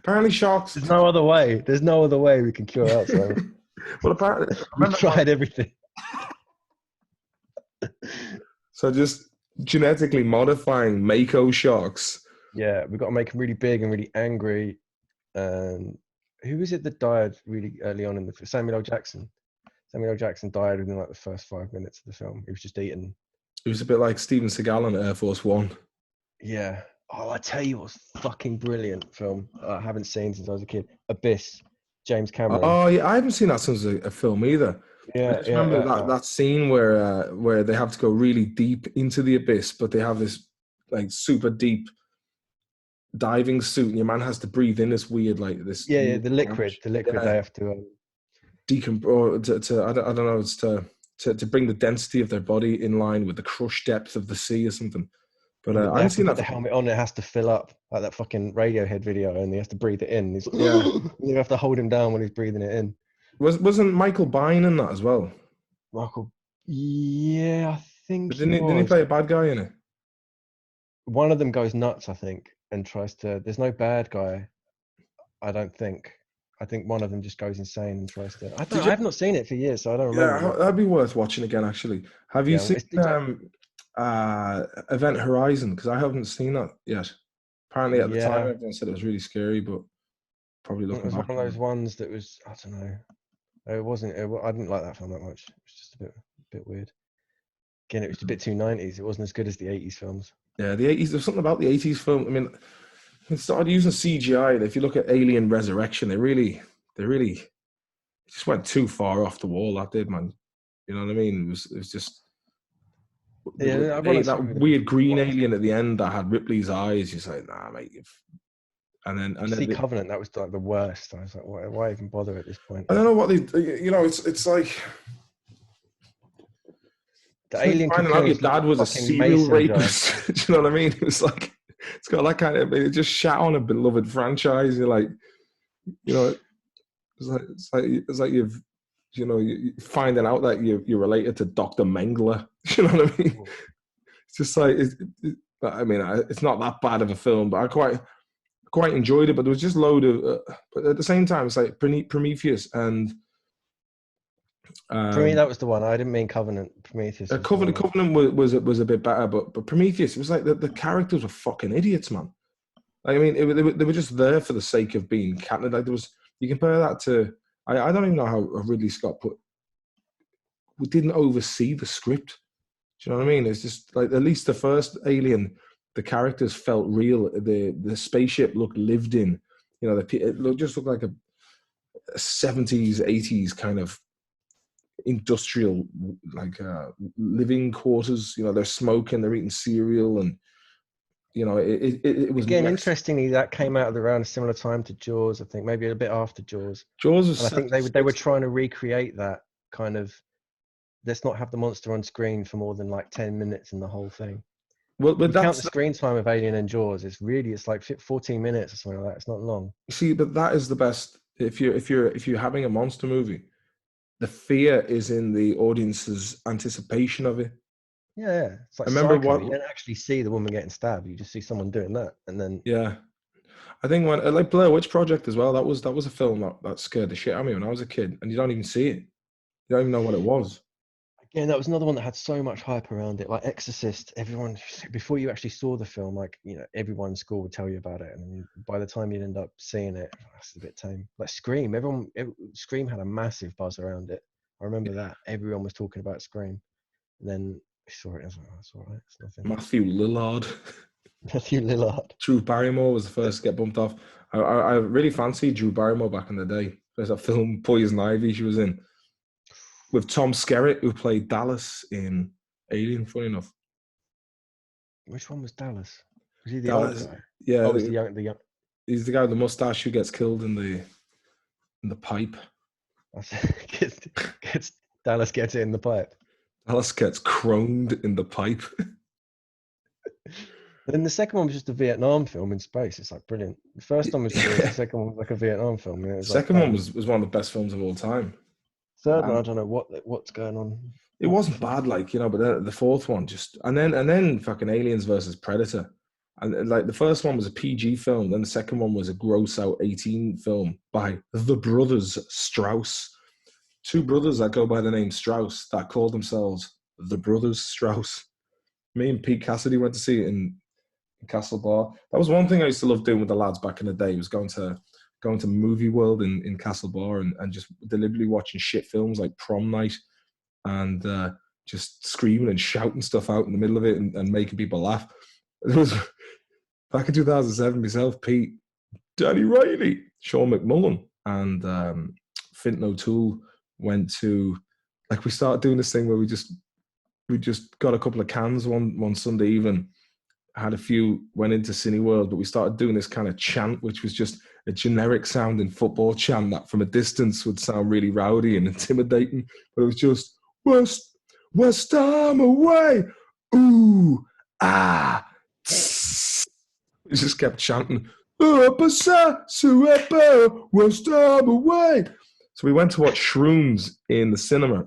Apparently sharks. There's no other way. There's no other way we can cure Alzheimer's. Well, apparently, We've tried everything. So just genetically modifying Mako sharks. Yeah, we've got to make them really big and really angry. And who is it that died really early on in the Samuel L. Jackson? Samuel L. Jackson died within like the first 5 minutes of the film. He was just eating. It was a bit like Steven Seagal on Air Force One. Yeah. Oh, I tell you what's fucking brilliant film I haven't seen since I was a kid. Abyss, James Cameron. Oh yeah, I haven't seen that since a film either. Yeah, I just remember that scene where they have to go really deep into the abyss, but they have this like super deep diving suit, and your man has to breathe in this weird like this. Yeah, the liquid they have to decompose. I don't know. It's to bring the density of their body in line with the crush depth of the sea or something. But I haven't seen that. The helmet on, it has to fill up like that fucking Radiohead video, and he has to breathe it in. Yeah, you have to hold him down when he's breathing it in. Wasn't Michael Biehn in that as well? Michael, yeah, I think. But didn't he play a bad guy in it? One of them goes nuts, I think, and tries to. There's no bad guy, I don't think. I think one of them just goes insane and tries to. I've not seen it for years, so I don't remember. Yeah, that'd be worth watching again. Actually, have you seen Event Horizon? Because I haven't seen that yet. Apparently, at the time, everyone said it was really scary, but probably looking back, it was one of those ones that was, I don't know. It wasn't. I didn't like that film that much. It was just a bit weird. Again, it was a bit too 90s. It wasn't as good as the 80s films. Yeah, the 80s. There's something about the 80s film. I mean, it started using CGI. If you look at Alien Resurrection, they really just went too far off the wall. That did, man. You know what I mean? It was just that weird green alien at the end that had Ripley's eyes. You're like, nah, mate. And then Covenant, that was like the worst. I was like, why even bother at this point? I don't know what it's like. The alien finding out your dad was a serial rapist. Do you know what I mean? It was like, it's got that kind of, it just shat on a beloved franchise. You're like, it's like you've, you're finding out that you're related to Dr. Mengele. You know what I mean? It's just like, it's not that bad of a film, but I quite enjoyed it. But there was just load of, but at the same time, it's like Prometheus and. For me, that was the one. I didn't mean Covenant. Prometheus. Covenant was a bit better, but Prometheus, it was like the characters were fucking idiots, man. Like, I mean, they were just there for the sake of being cat. Like you compare that to I don't even know how Ridley Scott we didn't oversee the script. Do you know what I mean? It's just like, at least the first Alien, the characters felt real. The spaceship looked lived in. It just looked like a 70s, 80s kind of industrial, like living quarters. They're smoking, they're eating cereal, and it was again interestingly that came out at around a similar time to Jaws. I think maybe a bit after Jaws. Was, and I think they were trying to recreate that kind of, let's not have the monster on screen for more than like 10 minutes in the whole thing. Well, but count the screen time of Alien and Jaws, it's like 14 minutes or something like that. It's not long. See, but that is the best. If you're having a monster movie, the fear is in the audience's anticipation of it. Yeah. It's like, I remember you don't actually see the woman getting stabbed. You just see someone doing that, and then I think when like Blair Witch Project as well. That was a film that scared the shit out of me when I was a kid, and you don't even see it. You don't even know what it was. Again, that was another one that had so much hype around it. Like Exorcist, everyone, before you actually saw the film, like, everyone in school would tell you about it, and by the time you'd end up seeing it, that's a bit tame. Like Scream, Scream had a massive buzz around it. I remember that everyone was talking about Scream, and then I saw it. I was like, oh, it's all right, it's nothing. Matthew Lillard. Drew Barrymore was the first to get bumped off. I really fancied Drew Barrymore back in the day. There's that film Poison Ivy she was in, with Tom Skerritt, who played Dallas in Alien, funny enough. Which one was Dallas? Was he the old guy? Yeah. The young. He's the guy with the mustache who gets killed in the pipe. Dallas gets it in the pipe. Dallas gets chromed in the pipe. Then the second one was just a Vietnam film in space. It's like brilliant. The first one was the second one was like a Vietnam film. The second one was one of the best films of all time. Third one, I don't know what's going on. It wasn't bad, but the fourth one just, and then fucking Aliens versus Predator. And like the first one was a PG film, then the second one was a gross out 18 film by the brothers Strauss. Two brothers that go by the name Strauss that call themselves the brothers Strauss. Me and Pete Cassidy went to see it in Castle Bar. That was one thing I used to love doing with the lads back in the day, was going to Movie World in Castle Bar and just deliberately watching shit films like Prom Night and just screaming and shouting stuff out in the middle of it and making people laugh. It was back in 2007, myself, Pete, Danny Riley, Sean McMullen, and Fintan O'Toole went to, like, we started doing this thing where we just got a couple of cans one Sunday evening, had a few, went into Cineworld, but we started doing this kind of chant, which was just a generic sounding football chant that from a distance would sound really rowdy and intimidating, but it was just, West Ham away, ooh, ah, we just kept chanting, West Ham away. So we went to watch Shrooms in the cinema.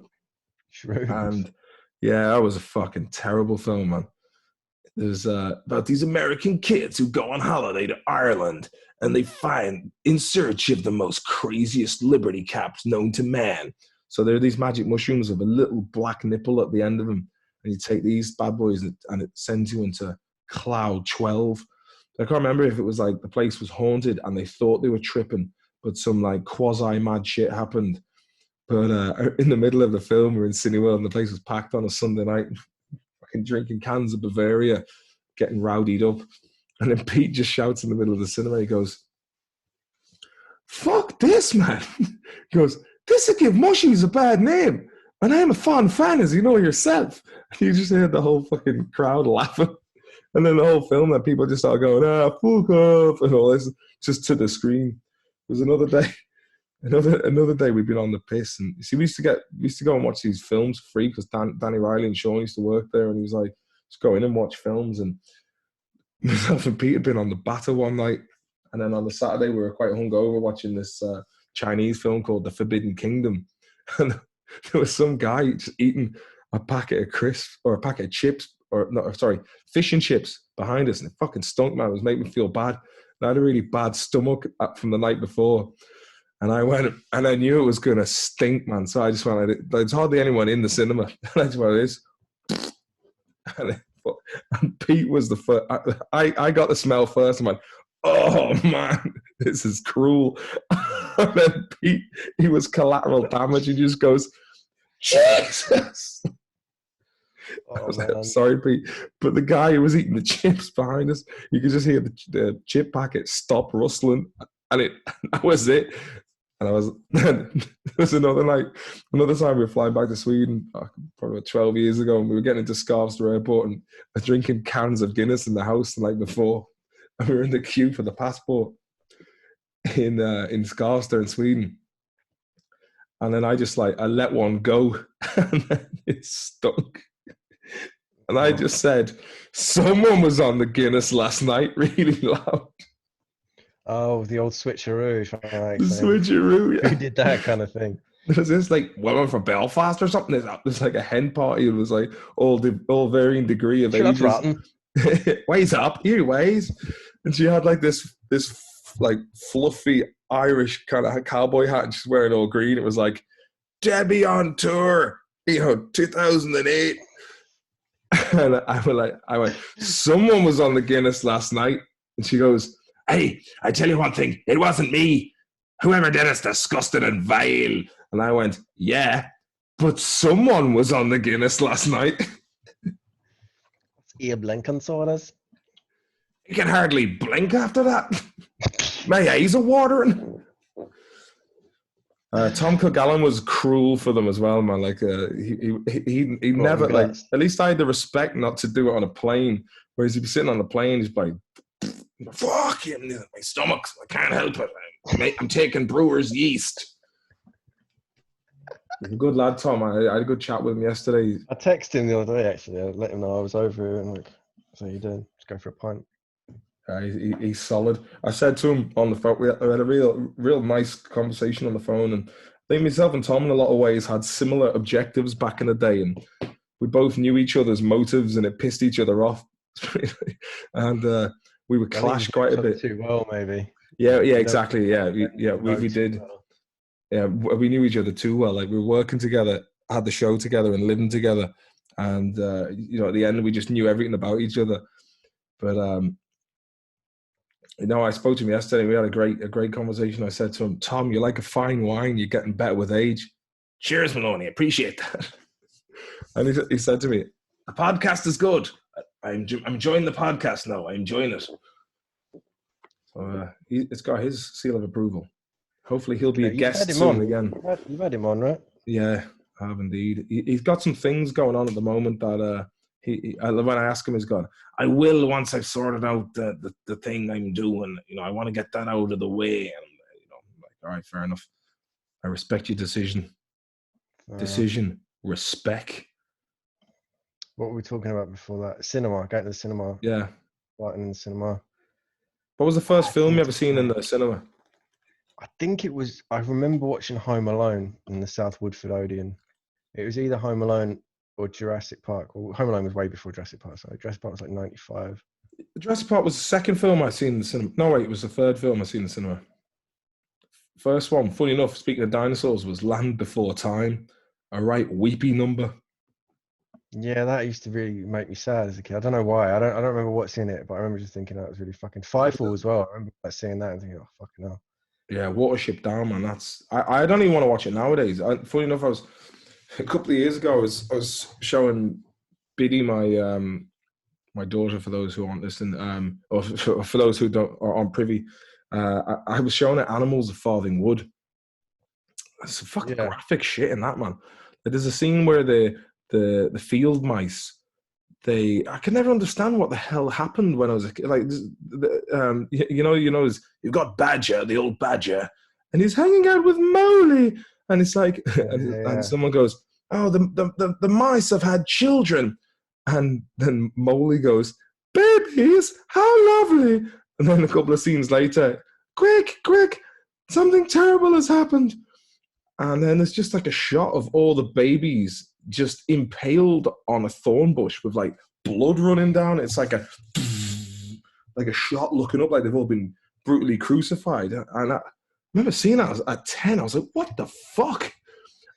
Shrooms. And yeah, that was a fucking terrible film, man. There's about these American kids who go on holiday to Ireland and they find in search of the most craziest liberty caps known to man. So there are these magic mushrooms with a little black nipple at the end of them. And you take these bad boys and it sends you into Cloud 12. I can't remember if it was like the place was haunted and they thought they were tripping, but some like quasi-mad shit happened. But in the middle of the film, we're in Cineworld and the place was packed on a Sunday night, fucking drinking cans of Bavaria, getting rowdied up. And then Pete just shouts in the middle of the cinema, he goes, fuck this, man. He goes, this would give mushies a bad name. And I'm a fond fan, as you know yourself. And you just heard the whole fucking crowd laughing. And then the whole film, that people just started going, fuck off, and all this, just to the screen. It was another day we'd been on the piss. And you see, we used to go and watch these films free because Danny Riley and Sean used to work there, and he was like, just go in and watch films. And myself and Pete had been on the batter one night, and then on the Saturday we were quite hungover watching this Chinese film called The Forbidden Kingdom. And there was some guy just eating a packet of crisps or a packet of chips, fish and chips behind us, and it fucking stunk, man. It was making me feel bad. And I had a really bad stomach from the night before, and I went and I knew it was gonna stink, man. So I just went. There's hardly anyone in the cinema, and I just went, "This." And Pete was the first. I got the smell first. And went, "Oh man, this is cruel." And then Pete, he was collateral damage. He just goes, "Jesus." I was like, sorry, Pete. But the guy who was eating the chips behind us, you could just hear the chip packet stop rustling. And that was it. And there was another time we were flying back to Sweden, probably 12 years ago, and we were getting into Skarvstor Airport and drinking cans of Guinness in the house the night before. And we were in the queue for the passport in Skarvstor in Sweden. And then I let one go, and then it stunk. And I just said, someone was on the Guinness last night really loud. Oh, the old switcheroo. The switcheroo, yeah. Who did that kind of thing? There's this like woman from Belfast or something. There's like a hen party. It was like all varying degree of ages. That's rotten. Weighs up, here weighs. And she had like this like fluffy Irish kind of cowboy hat, and she's wearing all green. It was like Debbie on tour, 2008. And I went, someone was on the Guinness last night. And she goes, hey, I tell you one thing, it wasn't me. Whoever did it's disgusting and vile. And I went, yeah, but someone was on the Guinness last night. Abe Lincoln saw us. You can hardly blink after that. My eyes are watering. Tom Kilgallen was cruel for them as well, man. Like he never like. At least I had the respect not to do it on a plane. Whereas he'd be sitting on the plane, he's like, "Fuck him, my stomach. I can't help it. I'm taking brewer's yeast." Good lad, Tom. I had a good chat with him yesterday. I texted him the other day. Actually, I let him know I was over here and like, "So you doing? Let's go for a pint." He's solid. I said to him on the phone, we had a real nice conversation on the phone, and I think myself and Tom in a lot of ways had similar objectives back in the day, and we both knew each other's motives, and it pissed each other off And we would clash quite a bit. Too well, maybe. Yeah, exactly. Yeah, we did. Well. Yeah, we knew each other too well. Like we were working together, had the show together, and living together. And at the end, we just knew everything about each other. But I spoke to him yesterday. We had a great conversation. I said to him, "Tom, you're like a fine wine. You're getting better with age." Cheers, Maloney. Appreciate that. And he said to me, "The podcast is good. I'm enjoying the podcast now. I'm enjoying it." So it's got his seal of approval. Hopefully, he'll be a guest soon again. You've had him on, right? Yeah, I have indeed. He's got some things going on at the moment that when I ask him, he's gone, "I will once I've sorted out the thing I'm doing. I want to get that out of the way." And I'm like, all right, fair enough. I respect your decision. Respect. What were we talking about before that? Cinema. Going to the cinema. Yeah. Starting in the cinema. What was the first film you ever seen in the cinema? I think it was. I remember watching Home Alone in the South Woodford Odeon. It was either Home Alone or Jurassic Park. Well, Home Alone was way before Jurassic Park. So Jurassic Park was like 95. Jurassic Park was the second film I seen in the cinema. No, wait, it was the third film I seen in the cinema. First one, funny enough, speaking of dinosaurs, was Land Before Time. A right weepy number. Yeah, that used to really make me sad as a kid. I don't know why. I don't remember what's in it, but I remember just thinking that was really fucking. Skyfall as well. I remember seeing that and thinking, oh fucking hell. Yeah, Watership Down, man. I don't even want to watch it nowadays. Funny enough, a couple of years ago, I was showing Biddy, my daughter, for those who aren't listening, or for those who aren't privy. I was showing her Animals of Farthing Wood. It's fucking graphic shit in that, man. There's a scene where the field mice, I could never understand what the hell happened when I was a kid. Like, you've got Badger, the old Badger, and he's hanging out with Molly, and it's like, and someone goes, "Oh, the mice have had children," and then Molly goes, "Babies, how lovely!" And then a couple of scenes later, quick, something terrible has happened. And then there's just like a shot of all the babies just impaled on a thorn bush with like blood running down. It's like a shot looking up like they've all been brutally crucified. And I remember seeing that at 10. I was like, what the fuck?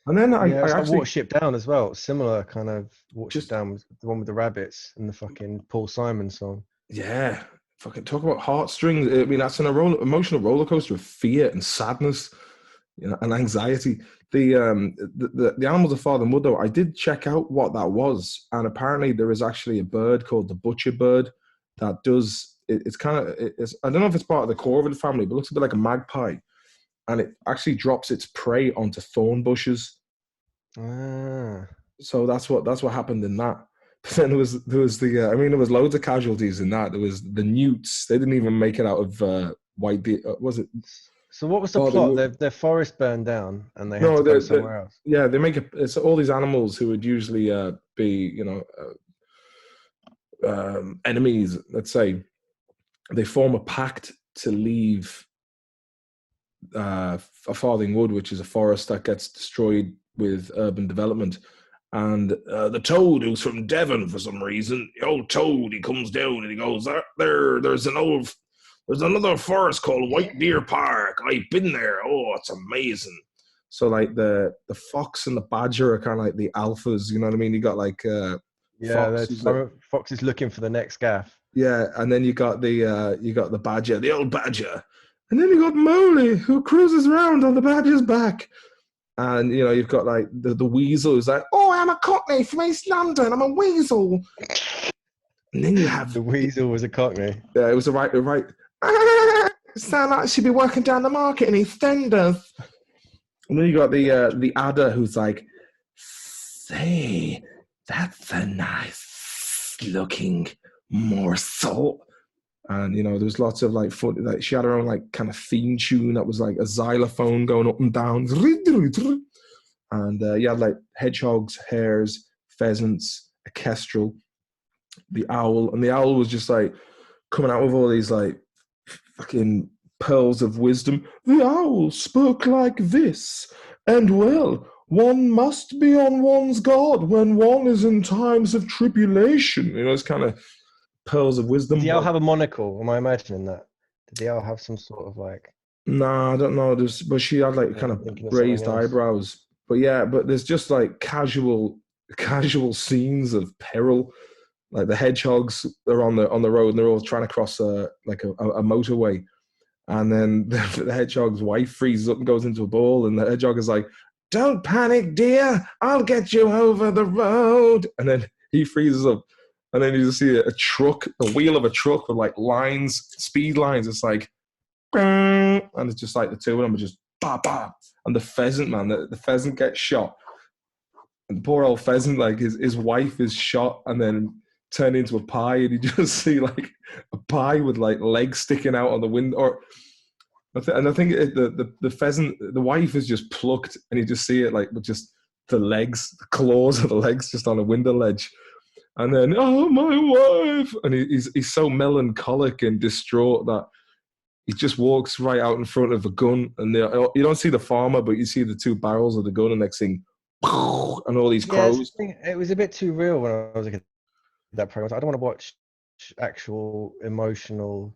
And then I actually... Watership Down as well. Similar kind of Watership Down was the one with the rabbits and the fucking Paul Simon song. Yeah. Fucking talk about heartstrings. I mean, that's an emotional roller coaster of fear and sadness, and anxiety. The Animals of Farthing Wood, though, I did check out what that was, and apparently there is actually a bird called the butcher bird that does. It's kind of. I don't know if it's part of the corvid family, but it looks a bit like a magpie, and it actually drops its prey onto thorn bushes. So that's what happened in that. But then there was there was loads of casualties in that. There was the newts. They didn't even make it out of white deer. Was it? So what was the plot? Their forest burned down, and they had to go somewhere else. Yeah, they make it's all these animals who would usually be enemies. Let's say they form a pact to leave a Farthing Wood, which is a forest that gets destroyed with urban development. And the toad, who's from Devon for some reason, the old toad, he comes down and he goes, there's another forest called White Deer Park. I've been there. Oh, it's amazing. So like the fox and the badger are kind of like the alphas, you know what I mean? You got like fox is looking for the next gaff. Yeah, and then you got the badger, the old badger, and then you got Molly, who cruises around on the badger's back. And, you've got, like, the weasel who's like, oh, I'm a cockney from East London. I'm a weasel. And then you have... The weasel was a cockney. Yeah, it was a right... Sound like she'd be working down the market in EastEnders. And then you got the adder who's like, say, that's a nice-looking morsel. And, there was lots of, like, fun, like, she had her own, like, kind of theme tune that was, like, a xylophone going up and down. And you had, like, hedgehogs, hares, pheasants, a kestrel, the owl. And the owl was just, like, coming out with all these, like, fucking pearls of wisdom. The owl spoke like this. And, well, one must be on one's guard when one is in times of tribulation. It's kind of... pearls of wisdom. Did the owl have a monocle? Am I imagining that? Did the owl have some sort of like? Nah, I don't know. But she had like kind of Thinking of raised something else. eyebrows. But yeah, but there's just like casual scenes of peril. Like the hedgehogs are on the road and they're all trying to cross a motorway, and then the hedgehog's wife freezes up and goes into a ball, and the hedgehog is like, "Don't panic, dear. I'll get you over the road." And then he freezes up, and then you just see a truck, the wheel of a truck with like lines, speed lines. It's like, and it's just like the two of them are just bah bah. And the pheasant, man, the pheasant gets shot, and the poor old pheasant, like his wife is shot, and then turned into a pie, and you just see like a pie with like legs sticking out on the window. And I think the pheasant, the wife is just plucked, and you just see it like with just the legs, the claws of the legs just on a window ledge. And then, oh, my wife. And he's so melancholic and distraught that he just walks right out in front of a gun. And you don't see the farmer, but you see the two barrels of the gun, and next thing, and all these crows. It was a bit too real when I was like that program. I don't want to watch actual emotional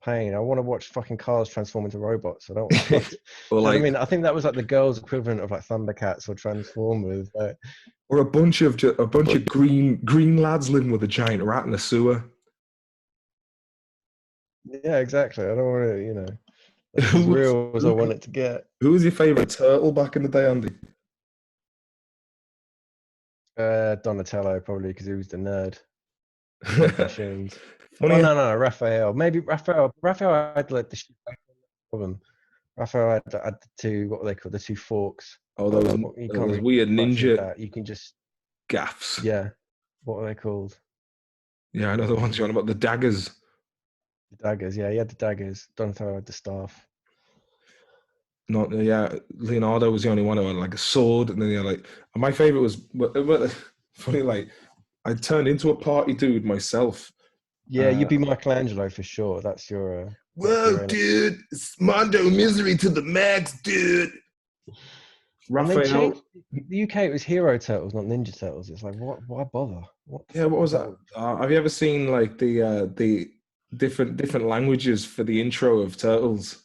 pain. I want to watch fucking cars transform into robots. I don't want to watch, I mean, I think that was like the girls' equivalent of like Thundercats or Transformers. Or a bunch of green lads living with a giant rat in a sewer. Yeah, exactly. I don't want to, you know, as real as I want it to get. Who was your favourite turtle back in the day, Andy? Donatello, probably, because he was the nerd. Machines. No, Raphael. Maybe Raphael had like the shit of them. Raphael had the two, what were they called? The two forks. Oh, those weird ninja. You can just gaffs. Yeah. What were they called? Yeah, I know the ones you're on about. The daggers. The daggers, yeah, he had the daggers. Donatello had the staff. Leonardo was the only one who had like a sword, and then my favorite was funny. Like I turned into a party dude myself. Yeah, you'd be Michelangelo for sure. That's your. Whoa, dude! It's Mondo Misery to the max, dude. Raphael. The UK, it was Hero Turtles, not Ninja Turtles. It's like, why bother? What was that? Have you ever seen like the different languages for the intro of Turtles?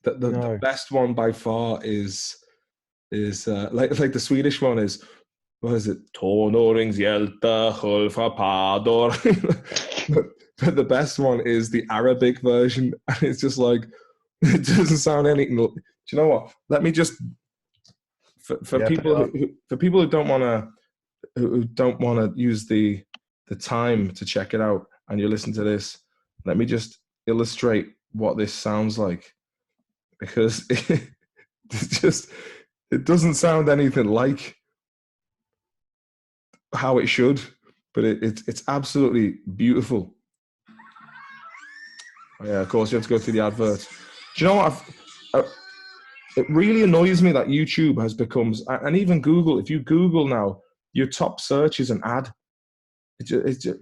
The best one by far is like the Swedish one is, what is it? Tonårings hjälte Hulfapador. But the best one is the Arabic version, and it's just like, it doesn't sound anything. Do you know what? Let me just for people who don't want to use the time to check it out, and you listen to this, let me just illustrate what this sounds like, because it doesn't sound anything like how it should, but it's absolutely beautiful. Yeah, of course you have to go through the advert. Do you know what? It really annoys me that YouTube has become, and even Google, if you Google now, your top search is an ad. It's just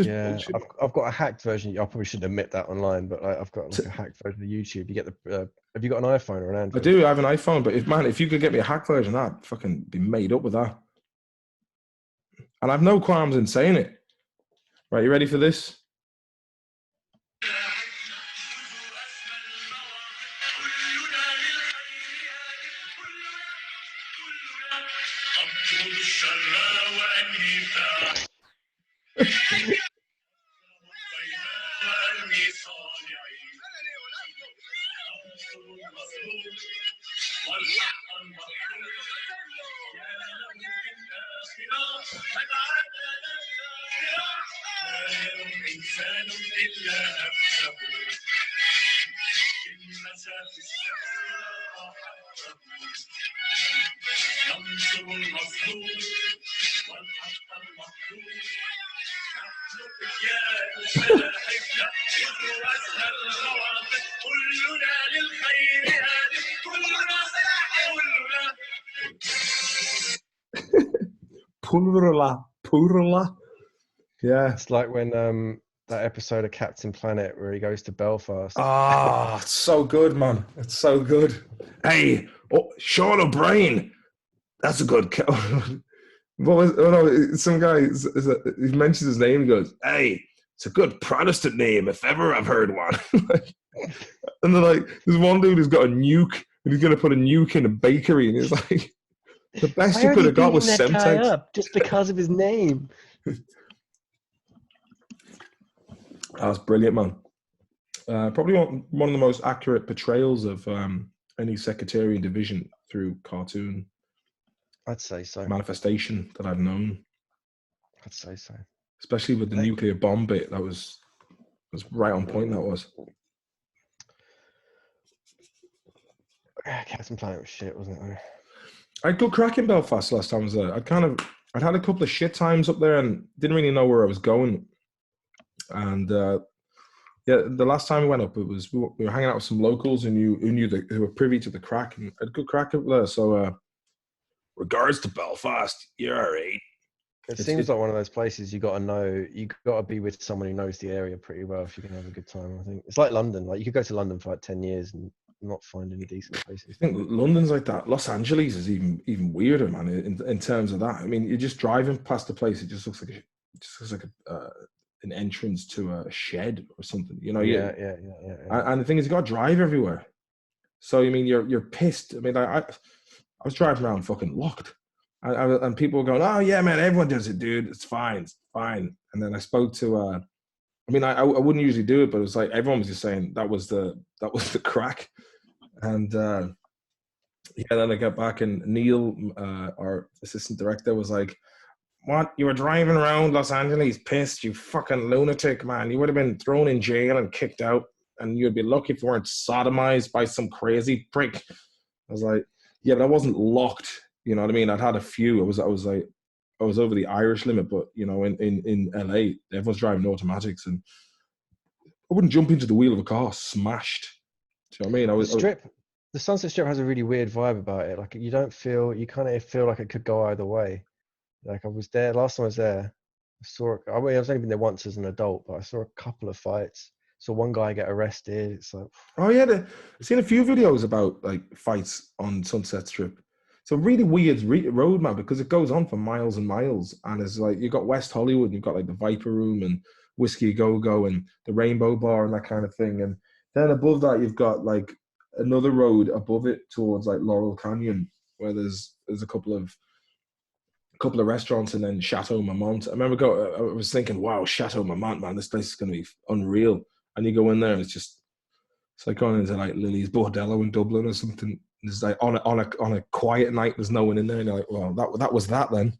bullshit. I've got a hacked version. I probably shouldn't admit that online, but I've got like a hacked version of YouTube. You get the. Have you got an iPhone or an Android? I do. I have an iPhone, but if you could get me a hacked version, I'd fucking be made up with that. And I've no qualms in saying it. Right, you ready for this? Purla. Yeah. It's like when that episode of Captain Planet where he goes to Belfast. Ah, it's so good, man. It's so good. Hey, Sean O'Brien. That's a good. What was? Oh no! Some guy he mentions his name. He goes, "Hey, it's a good Protestant name if ever I've heard one." And they're like, "There's one dude who's got a nuke, and he's going to put a nuke in a bakery," and he's like, "The best Why you are could they have got was beating that guy Semtex." up just because of his name? That's brilliant, man. Probably one of the most accurate portrayals of any sectarian division through cartoon I'd say so. manifestation that I've known. I'd say so. Especially with the nuclear bomb bit, that was right on point. That was. Captain Planet was shit, wasn't it? I had good crack in Belfast last time I was there. I'd had a couple of shit times up there and didn't really know where I was going. And yeah, the last time we went up, we were hanging out with some locals who were privy to the crack, and I had good crack up there. So, regards to Belfast, you're all right. It seems like one of those places you got to be with someone who knows the area pretty well if you can have a good time. I think it's like London. Like you could go to London for like 10 years and not find any decent places. I think London's like that. Los Angeles is even weirder, man. In terms of that, I mean, you're just driving past the place. It just looks like an entrance to a shed or something. You know? Yeah. And the thing is, you got to drive everywhere. So I mean, you're pissed. I mean, I was driving around fucking locked. And people were going, "Oh yeah, man, everyone does it, dude. It's fine, it's fine." And then I spoke to, I mean, I wouldn't usually do it, but it was like everyone was just saying that was the crack. And yeah, then I got back, and Neil, our assistant director, was like, "What? You were driving around Los Angeles pissed? You fucking lunatic, man! You would have been thrown in jail and kicked out, and you'd be lucky if you weren't sodomized by some crazy prick." I was like, "Yeah, but I wasn't locked." You know what I mean? I'd had a few. I was over the Irish limit, but you know, in LA, everyone's driving automatics, and I wouldn't jump into the wheel of a car smashed. Do you know what I mean? The Sunset Strip has a really weird vibe about it. Like you kind of feel like it could go either way. Like I was there last time I was there. I was only been there once as an adult, but I saw a couple of fights. Saw one guy get arrested. It's like, oh yeah, I've seen a few videos about like fights on Sunset Strip. It's a really weird road, man, because it goes on for miles and miles. And it's like, you've got West Hollywood, and you've got like the Viper Room and Whiskey Go Go and the Rainbow Bar and that kind of thing. And then above that, you've got like another road above it towards like Laurel Canyon, where there's a couple of restaurants, and then Chateau Marmont. I remember I was thinking, wow, Chateau Marmont, man, this place is going to be unreal. And you go in there, and it's like going into like Lily's Bordello in Dublin or something. It's like on a quiet night, there's no one in there, and you're like, well, that was that then.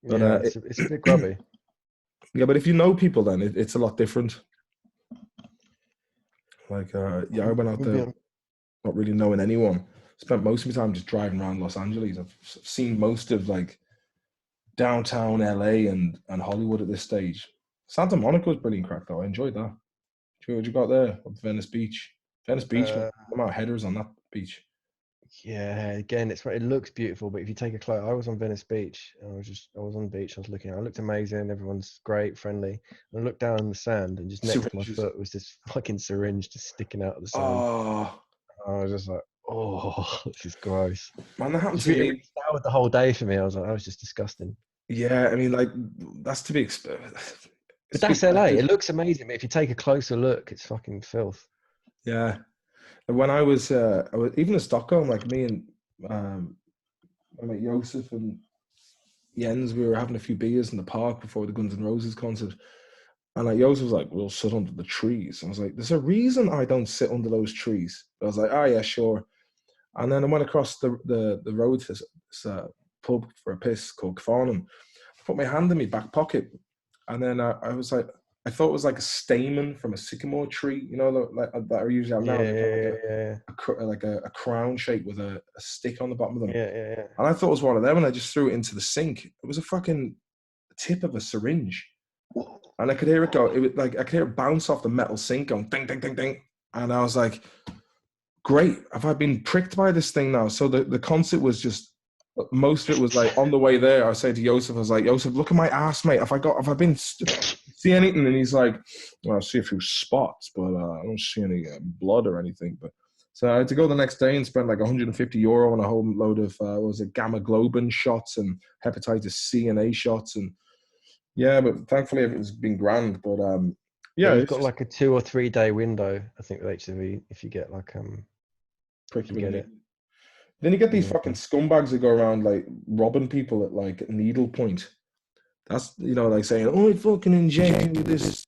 But yeah, it's a bit grubby. Yeah, but if you know people, then it's a lot different. Like, yeah, I went out there not really knowing anyone. Spent most of my time just driving around Los Angeles. I've seen most of like downtown LA and Hollywood at this stage. Santa Monica was brilliant crack though. I enjoyed that. What you got there? Venice Beach. Venice Beach, the amount of headers on that beach. Yeah, again, it looks beautiful, but if you take a close, I was on Venice Beach. I was on the beach. I was looking. I looked amazing. Everyone's great, friendly. And I looked down in the sand, and just next to my foot was this fucking syringe just sticking out of the sand. Oh, I was just like, oh, this is gross. Man, that happened to me. It soured the whole day for me. I was like, that was just disgusting. Yeah, I mean, like that's to be expected. But that's LA. It looks amazing, but if you take a closer look, it's fucking filth. Yeah. When I was even in Stockholm, like me and I met Josef and Jens, we were having a few beers in the park before the Guns N' Roses concert. And like Josef was like, we'll sit under the trees. I was like, there's a reason I don't sit under those trees. I was like, oh yeah, sure. And then I went across the road to this pub for a piss called Kvarnen. I put my hand in my back pocket. And then I was like, I thought it was like a stamen from a sycamore tree, you know, that are usually out now. Like a crown shape with a stick on the bottom of them. Yeah. And I thought it was one of them, and I just threw it into the sink. It was a fucking tip of a syringe. And I could hear it go, I could hear it bounce off the metal sink going ding, ding, ding, ding. And I was like, great, have I been pricked by this thing now? So the concert was just, most of it was like on the way there. I said to Josef, I was like, Josef, look at my ass, mate. Have I been see anything? And he's like, well, I see a few spots, but I don't see any blood or anything. But So I had to go the next day and spend like €150 on a whole load of gamma globin shots and hepatitis C and A shots, and yeah, but thankfully everything's been grand. But yeah, You've it's got just like a 2 or 3 day window, I think, with HCV if you get like pricked if you with a get needle. it. Then you get these Yeah. fucking scumbags that go around like robbing people at like needle point. That's like saying, "Oh, I fucking inject you with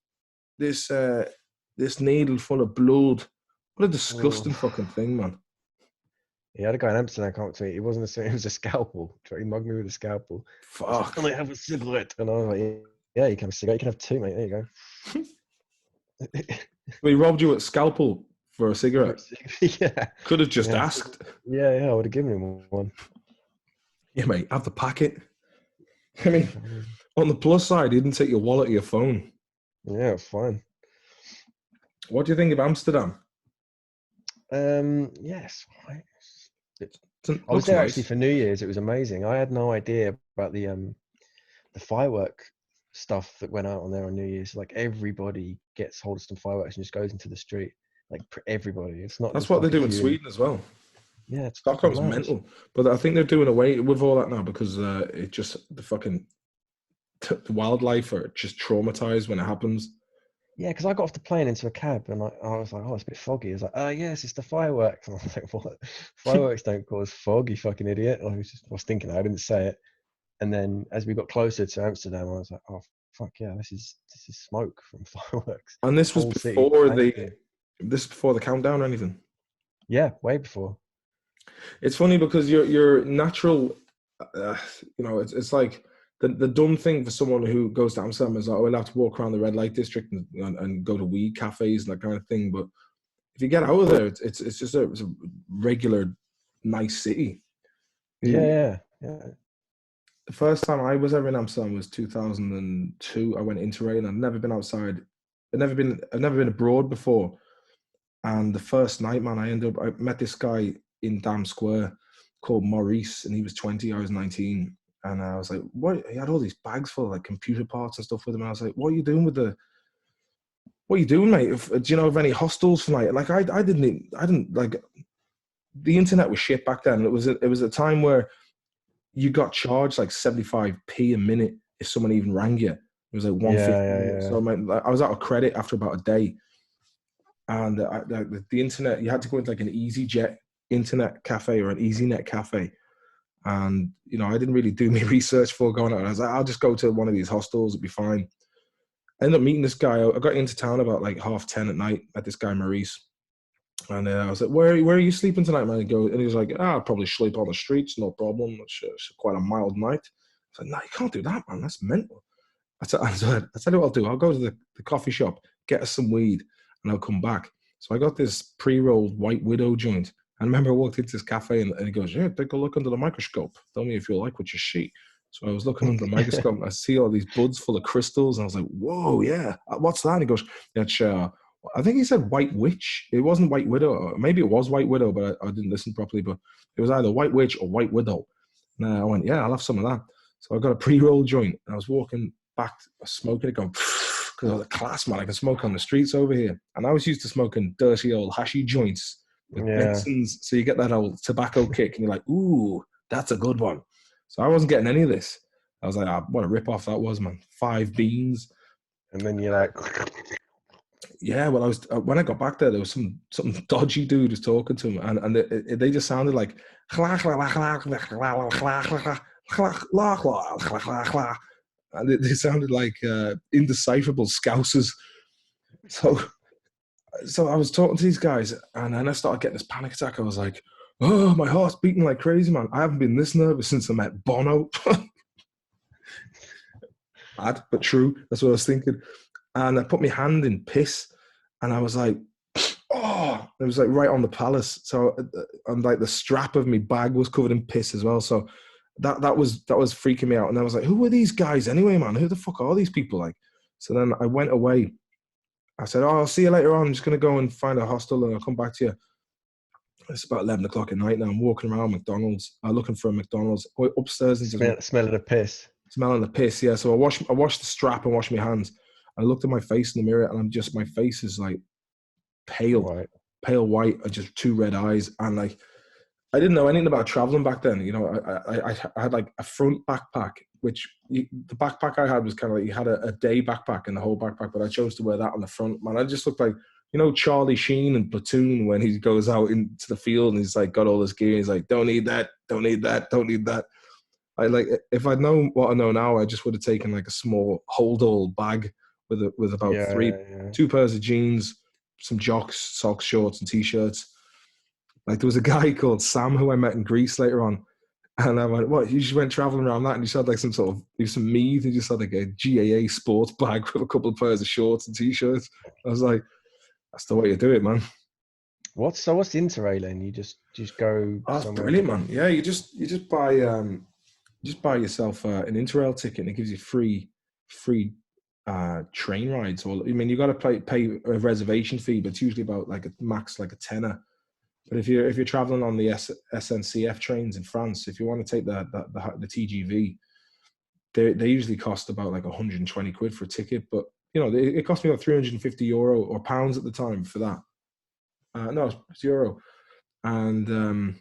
this needle full of blood." What a disgusting fucking thing, man. Yeah, I had a guy in Amsterdam come up to me. It wasn't a cigarette, it was a scalpel. He mugged me with a scalpel. I was like, Fuck. "Can I have a cigarette?" And I was like, "Yeah, you can have a cigarette. You can have two, mate. There you go." Well, he robbed you at scalpel for a cigarette. Yeah. Could have just Yeah. asked. Yeah, I would have given him one. Yeah, mate, have the packet. I mean, on the plus side, he didn't take your wallet or your phone. Yeah, it's fine. What do you think of Amsterdam? Yes. I was Looks there nice. actually for New Year's. It was amazing. I had no idea about the firework stuff that went out on there on New Year's. Like everybody gets hold of some fireworks and just goes into the street. Like everybody. It's not. That's just what like they a do in few. Sweden as well. Yeah, it's Stockholm's mad. mental, but I think they're doing away with all that now because it just the fucking the wildlife are just traumatized when it happens. Yeah, because I got off the plane into a cab and I was like, "Oh, it's a bit foggy." I was like, "Yes, it's the fireworks." And I was like, "What? Fireworks don't cause fog, you fucking idiot!" I was thinking, I didn't say it. And then as we got closer to Amsterdam, I was like, "Oh fuck yeah, this is smoke from fireworks." And this was Whole city before blanketed. this before the countdown or anything. Yeah, way before. It's funny because your natural, it's like the dumb thing for someone who goes to Amsterdam is like, oh, I'll have to walk around the red light district and go to weed cafes and that kind of thing. But if you get out of there, it's just a regular nice city. Yeah. The first time I was ever in Amsterdam was 2002. I went Interrail. I'd never been outside. I've never been abroad before. And the first night, man, I met this guy in Dam Square called Maurice, and he was 20, I was 19. And I was like, what? He had all these bags full of like computer parts and stuff with him. And I was like, what are you doing, mate? Do you know of any hostels for night? Like I didn't like, the internet was shit back then. It was a time where you got charged like 75p a minute if someone even rang you. It was like 150. Yeah. So I was out of credit after about a day. And the internet, you had to go into like an EasyJet internet cafe or an EasyNet cafe. And, I didn't really do my research before going out. I was like, I'll just go to one of these hostels, it'll be fine. I ended up meeting this guy. I got into town about like 10:30 at night, met this guy, Maurice. And I was like, where are you sleeping tonight, man? And he was like, I'll probably sleep on the streets, no problem. It's quite a mild night. I was like, no, you can't do that, man. That's mental. I tell you what I'll do. I'll go to the coffee shop, get us some weed, and I'll come back. So I got this pre-rolled White Widow joint. I remember I walked into this cafe and he goes, yeah, take a look under the microscope. Tell me if you like what you see. So I was looking under the microscope and I see all these buds full of crystals. And I was like, whoa, yeah. What's that? And he goes, that's, I think he said White Witch. It wasn't White Widow. Maybe it was White Widow, but I didn't listen properly. But it was either White Witch or White Widow. And I went, yeah, I'll have some of that. So I got a pre-roll joint. And I was walking back, smoking it, going, because I was a class, man. I can smoke on the streets over here. And I was used to smoking dirty old hashy joints with Bensons. So you get that old tobacco kick and you're like, ooh, that's a good one. So I wasn't getting any of this. I was like, what a rip-off that was, man. 5 beans. And then you're like... Yeah, well, when I got back there was some dodgy dude was talking to him, and they just sounded like and they sounded like indecipherable scousers. So I was talking to these guys, and then I started getting this panic attack. I was like, oh, my heart's beating like crazy, man. I haven't been this nervous since I met Bono. Bad, but true. That's what I was thinking. And I put my hand in piss, and I was like, oh, it was like right on the palace. So and like the strap of my bag was covered in piss as well. So that was freaking me out. And I was like, who are these guys anyway, man? Who the fuck are these people? Like, so then I went away. I said, oh, I'll see you later on. I'm just going to go and find a hostel and I'll come back to you. It's about 11 o'clock at night now. I'm walking around McDonald's, looking for a McDonald's. I went upstairs and smelling the piss. Smelling the piss, yeah. So I washed the strap and washed my hands. I looked at my face in the mirror and my face is like pale. Right. pale white, and just two red eyes. And like, I didn't know anything about traveling back then. You know, I had like a front backpack, which the backpack I had was kind of like, you had a day backpack and the whole backpack, but I chose to wear that on the front. Man, I just looked like, you know, Charlie Sheen in Platoon when he goes out into the field and he's like got all this gear. He's like, don't need that, don't need that, don't need that. I like, if I'd known what I know now, I just would have taken like a small hold-all bag with about two pairs of jeans, some jocks, socks, shorts, and t-shirts. Like, there was a guy called Sam who I met in Greece later on, and I went, "What? You just went traveling around that?" And he just had like some mead. He just had like a GAA sports bag with a couple of pairs of shorts and t-shirts. I was like, "That's the way you do it, man." What's interrailing? You just go. Oh, that's brilliant, man. Yeah, you just buy yourself an Interrail ticket, and it gives you free train rides. Or I mean, you got to pay a reservation fee, but it's usually about like a max like a tenner. But if you're traveling on the SNCF trains in France, if you want to take the TGV, they usually cost about like 120 quid for a ticket. But you know, it cost me about 350 euro or pounds at the time for that. No, it's euro, and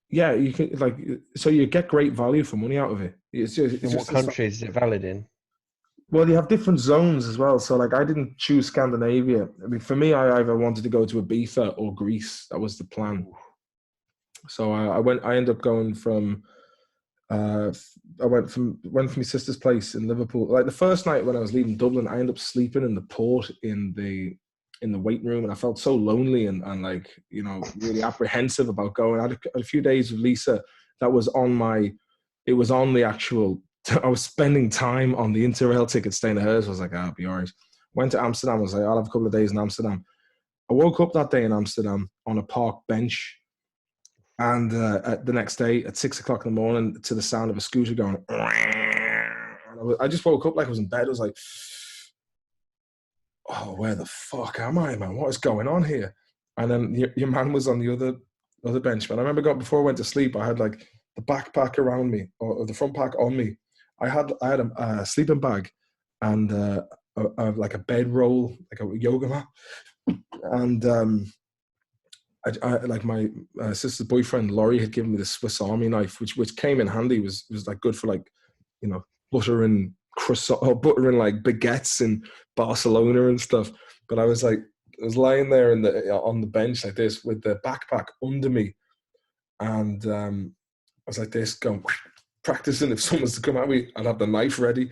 yeah, you can like, so you get great value for money out of it. It's what countries is it valid in? Well, you have different zones as well. So like, I didn't choose Scandinavia. I mean, for me, I either wanted to go to Ibiza or Greece. That was the plan. So I ended up going from, I went from my sister's place in Liverpool. Like, the first night when I was leaving Dublin, I ended up sleeping in the port in the waiting room, and I felt so lonely and like, you know, really apprehensive about going. I had a few days with Lisa that was it was on the actual, I was spending time on the Interrail ticket staying at hers. I was like, I'll be all right. Went to Amsterdam. I was like, I'll have a couple of days in Amsterdam. I woke up that day in Amsterdam on a park bench. And the next day at 6 o'clock in the morning, to the sound of a scooter going, I just woke up like I was in bed. I was like, oh, where the fuck am I, man? What is going on here? And then your man was on the other bench. But I remember before I went to sleep, I had like the backpack around me, or the front pack on me. I had a sleeping bag and like a bedroll, like a yoga mat. And I like, my sister's boyfriend Laurie had given me the Swiss Army knife, which came in handy. Was like good for like, you know, buttering croissant or buttering like baguettes in Barcelona and stuff. But I was lying there on the bench like this with the backpack under me, and I was like this, going practicing. If someone's to come at me, I'd have the knife ready.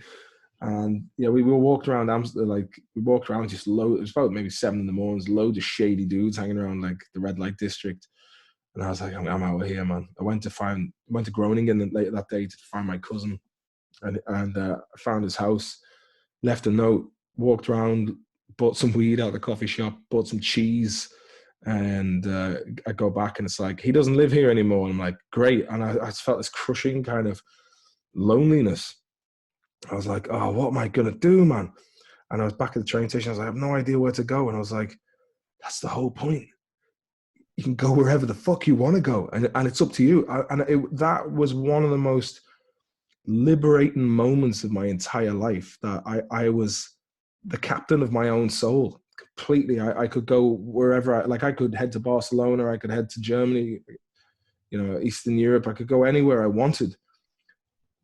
And yeah, we walked around Amsterdam, like we walked around just load. It was about maybe 7 in the morning. Loads of shady dudes hanging around like the red light district. And I was like, I'm out of here, man. I went to Groningen later that day to find my cousin, and I found his house, left a note, walked around, bought some weed out of the coffee shop, bought some cheese, and I go back and it's like, he doesn't live here anymore. And I'm like, great. And I just felt this crushing kind of loneliness. I was like, oh, what am I going to do, man? And I was back at the train station. I was like, I have no idea where to go. And I was like, that's the whole point. You can go wherever the fuck you want to go. And it's up to you. That was one of the most liberating moments of my entire life, that I was the captain of my own soul completely. I could go wherever I could head to Barcelona. I could head to Germany, you know, Eastern Europe. I could go anywhere I wanted.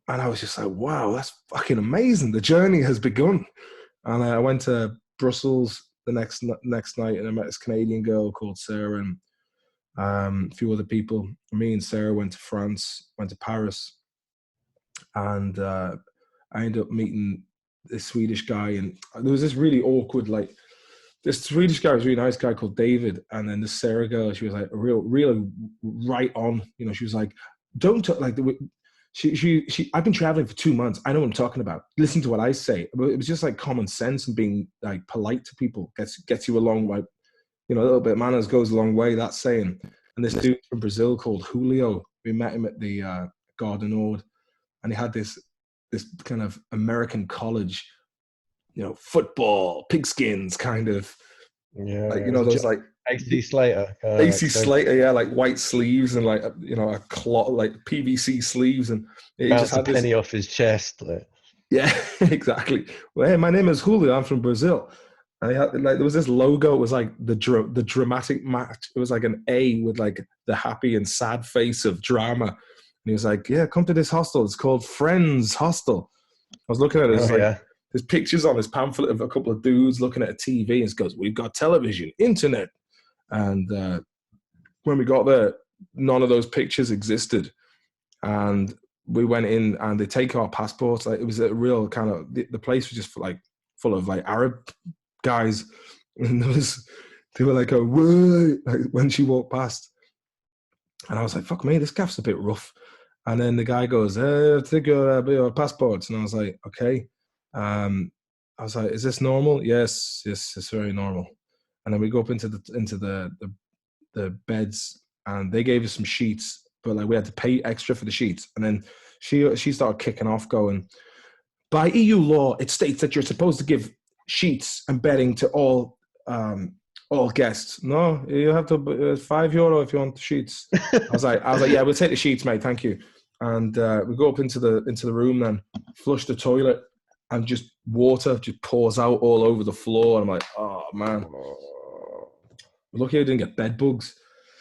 And I was just like, wow, that's fucking amazing. The journey has begun. And I went to Brussels the next night, and I met this Canadian girl called Sarah, and a few other people. Me and Sarah went to France, went to Paris, and I ended up meeting this Swedish guy. And there was this really awkward, like, this Swedish guy was a really nice guy called David. And then this Sarah girl, she was like really right on. You know, she was like, don't talk, like, She I've been traveling for 2 months. I know what I'm talking about. Listen to what I say. It was just like common sense and being like polite to people gets you a long way. You know, a little bit of manners goes a long way, that's saying. And this dude from Brazil called Julio, we met him at the Garden Nord, and he had this kind of American college, you know, football, pigskins kind of, like, you know, those like AC Slater. Slater, yeah, like white sleeves and like, you know, a cloth, like PVC sleeves, and he just had a penny off his chest. Like. Yeah, exactly. Well, hey, my name is Julio. I'm from Brazil, And they had, like, there was this logo. It was like the dramatic match. It was like an A with like the happy and sad face of drama. And he was like, "Yeah, come to this hostel. It's called Friends Hostel." I was looking at it. It's like there's pictures on this pamphlet of a couple of dudes looking at a TV, and it goes, "We've got television, internet." And when we got there, none of those pictures existed. And we went in, and they take our passports. Like, it was a real kind of, the place was just full of like Arab guys, and they were like, "Oh, whoa," like when she walked past, and I was like, "Fuck me, this gaff's a bit rough." And then the guy goes, "Take your passports," and I was like, "Okay." I was like, "Is this normal?" Yes, it's very normal. And then we go up into the beds, and they gave us some sheets, but like we had to pay extra for the sheets. And then she started kicking off, going, "By EU law, it states that you're supposed to give sheets and bedding to all guests. No, you have to €5 if you want the sheets." I was like, "Yeah, we'll take the sheets, mate. Thank you." And we go up into the room, then flush the toilet, and just water just pours out all over the floor. And I'm like, "Oh man, lucky I didn't get bed bugs."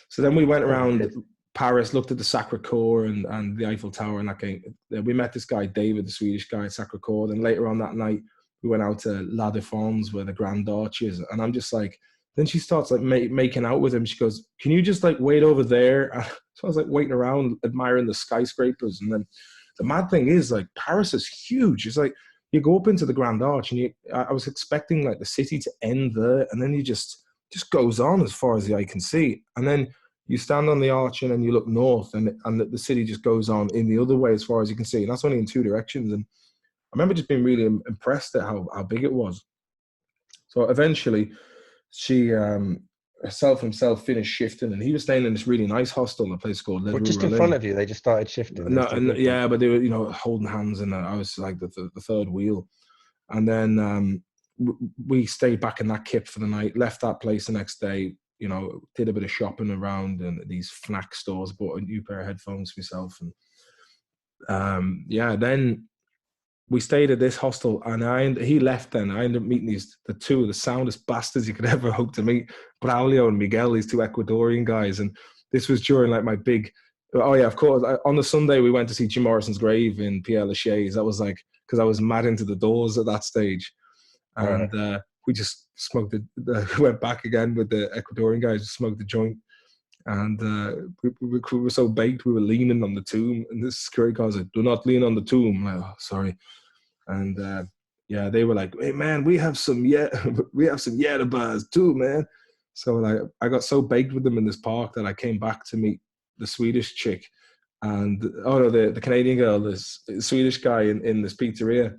So then we went around Paris, looked at the Sacré-Cœur and the Eiffel Tower, and that game. We met this guy David, the Swedish guy at Sacré-Cœur. Then later on that night, we went out to La Défense, where the Grand Arch is, and I'm just like, then she starts like making out with him. She goes, "Can you just like wait over there?" So I was like waiting around, admiring the skyscrapers. And then the mad thing is, like, Paris is huge. It's like you go up into the Grand Arch, and I was expecting like the city to end there, and then you just goes on as far as the eye can see. And then you stand on the arch, and then you look north, and the city just goes on in the other way as far as you can see. And that's only in two directions. And I remember just being really impressed at how big it was. So eventually, she himself finished shifting, and he was staying in this really nice hostel, a place called Le just in front of you, they just started shifting. No, yeah, but they were, holding hands, and I was like the third wheel. And then we stayed back in that kip for the night, left that place the next day, did a bit of shopping around in these Fnac stores, bought a new pair of headphones for myself. And then we stayed at this hostel, and he left then. I ended up meeting the two of the soundest bastards you could ever hope to meet, Braulio and Miguel, these two Ecuadorian guys. And this was during like my big, oh yeah, of course, on the Sunday we went to see Jim Morrison's grave in Pierre Lachaise. That was like, because I was mad into the Doors at that stage. And we just smoked went back again with the Ecuadorian guys, smoked the joint. And we were so baked, we were leaning on the tomb. And this security guy was like, "Do not lean on the tomb." I'm like, "Oh, sorry." And they were like, "Hey man, we have some bars too, man." So like, I got so baked with them in this park that I came back to meet the Swedish chick, and the Canadian girl, this Swedish guy in this pizzeria.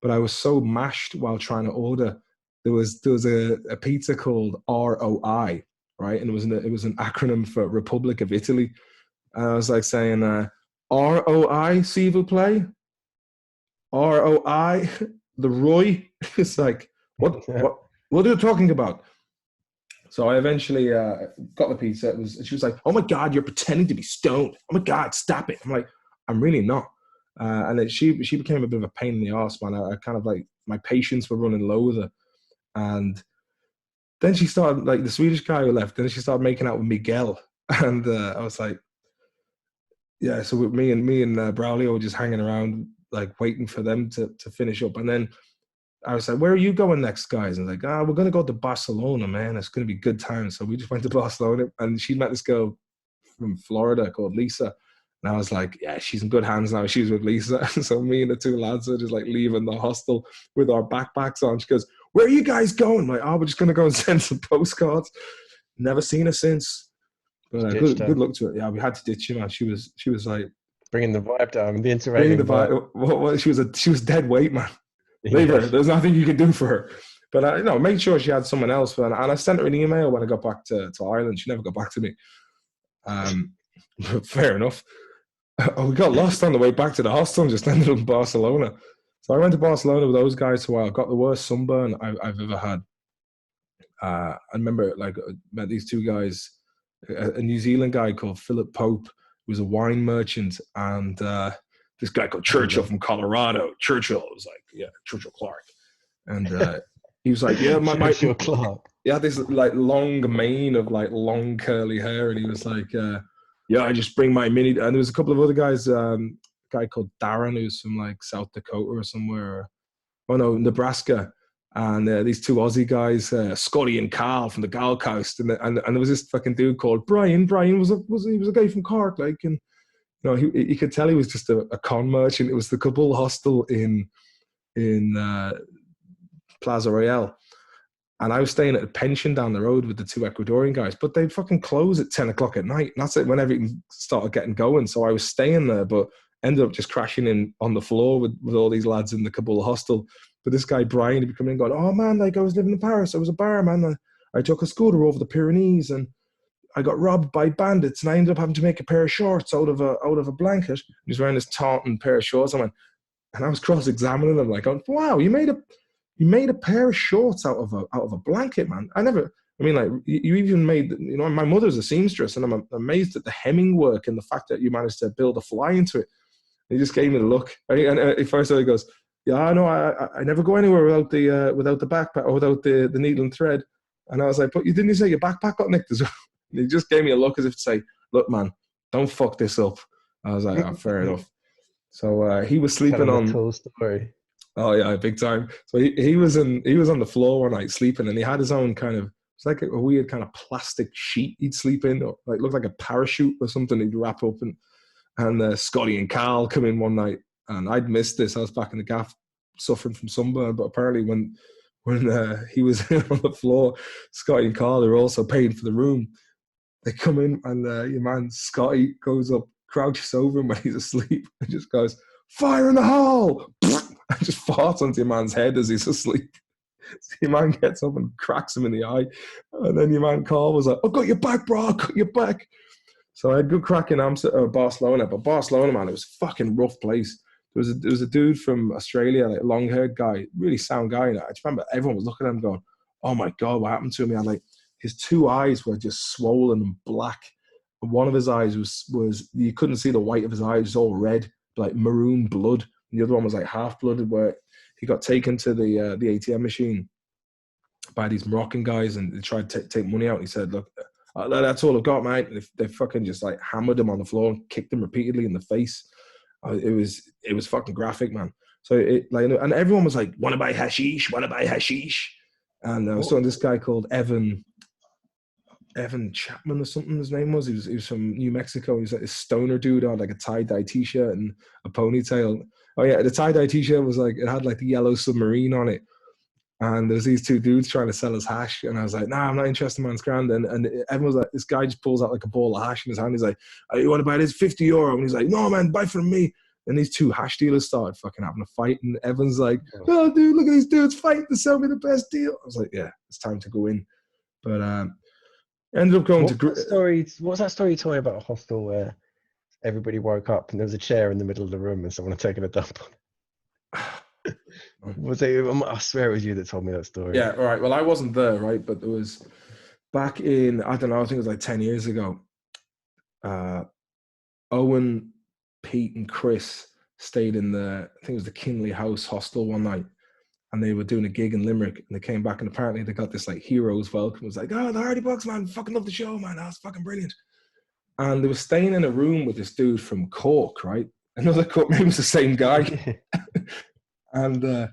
But I was so mashed while trying to order. There was a pizza called ROI, right? And it was an acronym for Republic of Italy. And I was like saying, ROI, s'il vous plaît? ROI, the Roy. It's like, what are you talking about? So I eventually got the pizza. She was like, "Oh my God, you're pretending to be stoned. Oh my God, stop it." I'm like, "I'm really not." And then she became a bit of a pain in the arse, man. I kind of like, my patience were running low with her. And then she started, like, the Swedish guy who left, then she started making out with Miguel. And I was like, yeah, so with me and Braulio were just hanging around, like, waiting for them to finish up. And then I was like, "Where are you going next, guys?" And like, "We're going to go to Barcelona, man. It's going to be good times." So we just went to Barcelona, and she met this girl from Florida called Lisa. And I was like, "Yeah, she's in good hands now. She's with Lisa." So me and the two lads are just like leaving the hostel with our backpacks on. She goes, "Where are you guys going?" I'm like, "Oh, we're just going to go and send some postcards." Never seen her since. But good luck to her. Yeah, we had to ditch her, man. She was like bringing the vibe down, the bringing the vibe. Well, she was dead weight, man. Leave her. There's nothing you can do for her. But made sure she had someone else. And I sent her an email when I got back to Ireland. She never got back to me. Fair enough. We got lost on the way back to the hostel and just ended up in Barcelona. So I went to Barcelona with those guys for a while. Got the worst sunburn I've ever had. I remember, like, met these two guys, a New Zealand guy called Philip Pope, who was a wine merchant, and this guy called Churchill from Colorado. Churchill was like, yeah, Churchill Clark. And he was like, yeah, Joshua Clark. he had this like long mane of like long curly hair, and he was like, yeah, I just bring my mini. And there was a couple of other guys, a guy called Darren who's from like South Dakota or somewhere, oh no, Nebraska, and these two Aussie guys, Scotty and Carl from the Gold Coast, and there was this fucking dude called Brian. Brian was a guy from Cork, like, and you know, he could tell he was just a con merchant. It was the Kabul hostel in Plaza Royale. And I was staying at a pension down the road with the two Ecuadorian guys, but they'd fucking close at 10 o'clock at night. And that's it, when everything started getting going. So I was staying there, but ended up just crashing in on the floor with all these lads in the Kabul hostel. But this guy, Brian, he'd be coming in going, oh man, like I was living in Paris. I was a barman. I took a scooter over the Pyrenees and I got robbed by bandits and I ended up having to make a pair of shorts out of a blanket. He was wearing this tartan pair of shorts. And I was cross-examining him, like, wow, you made a pair of shorts out of a blanket, man. Like, you even made, you know, my mother's a seamstress, and I'm amazed at the hemming work and the fact that you managed to build a fly into it. And he just gave me the look. And at first he goes, yeah, I know, I never go anywhere without the backpack or without the needle and thread. And I was like, but you didn't say your backpack got nicked as well? And he just gave me a look as if to say, look, man, don't fuck this up. I was like, oh, fair enough. So he was sleeping on. Cool story. Oh yeah, big time. So he was on the floor one night sleeping, and he had his own kind of, it's like a weird kind of plastic sheet he'd sleep in, or like looked like a parachute or something he'd wrap up. And Scotty and Carl come in one night, and I'd missed this. I was back in the gaff suffering from sunburn, but apparently when he was on the floor, Scotty and Carl are also paying for the room. They come in, and your man Scotty goes up, crouches over him when he's asleep, and just goes, fire in the hole! And just farts onto your man's head as he's asleep. So your man gets up and cracks him in the eye. And then your man Carl was like, I've got your back, bro, I've got your back. So I had good crack in Barcelona, but Barcelona, man, it was a fucking rough place. There was a dude from Australia, like a long-haired guy, really sound guy. And I just remember everyone was looking at him going, oh my God, what happened to him? And like, his two eyes were just swollen and black. And one of his eyes was you couldn't see the white of his eyes, it was all red, like maroon blood. And the other one was like half-blooded, where he got taken to the ATM machine by these Moroccan guys, and they tried to take money out. And he said, look, that's all I've got, mate. And they fucking just like hammered him on the floor and kicked him repeatedly in the face. It was fucking graphic, man. So and everyone was like, wanna buy hashish? And I was talking to this guy called Evan Chapman or something, his name was. He was from New Mexico. He was like a stoner dude on like a tie-dye t-shirt and a ponytail. Oh yeah, the tie-dye t-shirt was like, it had like the yellow submarine on it. And there's these two dudes trying to sell us hash. And I was like, nah, I'm not interested, man, it's grand. And everyone was like, this guy just pulls out like a ball of hash in his hand. He's like, oh, you want to buy this? €50. And he's like, no, man, buy from me. And these two hash dealers started fucking having a fight. And Evan's like, oh, dude, look at these dudes fighting to sell me the best deal. I was like, yeah, it's time to go in. But ended up going What's that story you told me about a hostel where everybody woke up and there was a chair in the middle of the room and someone had taken a dump on it? Was it? I swear it was you that told me that story. Yeah, all right. Well, I wasn't there, right? But it was back in, I don't know, I think it was like 10 years ago. Owen, Pete, and Chris stayed in I think it was the Kinley House hostel one night. And they were doing a gig in Limerick, and they came back, and apparently they got this like heroes welcome. It was like, oh, the Hardy Bucks, man, fucking love the show, man. That was fucking brilliant. And they were staying in a room with this dude from Cork, right? Another Cork, maybe it was the same guy. And they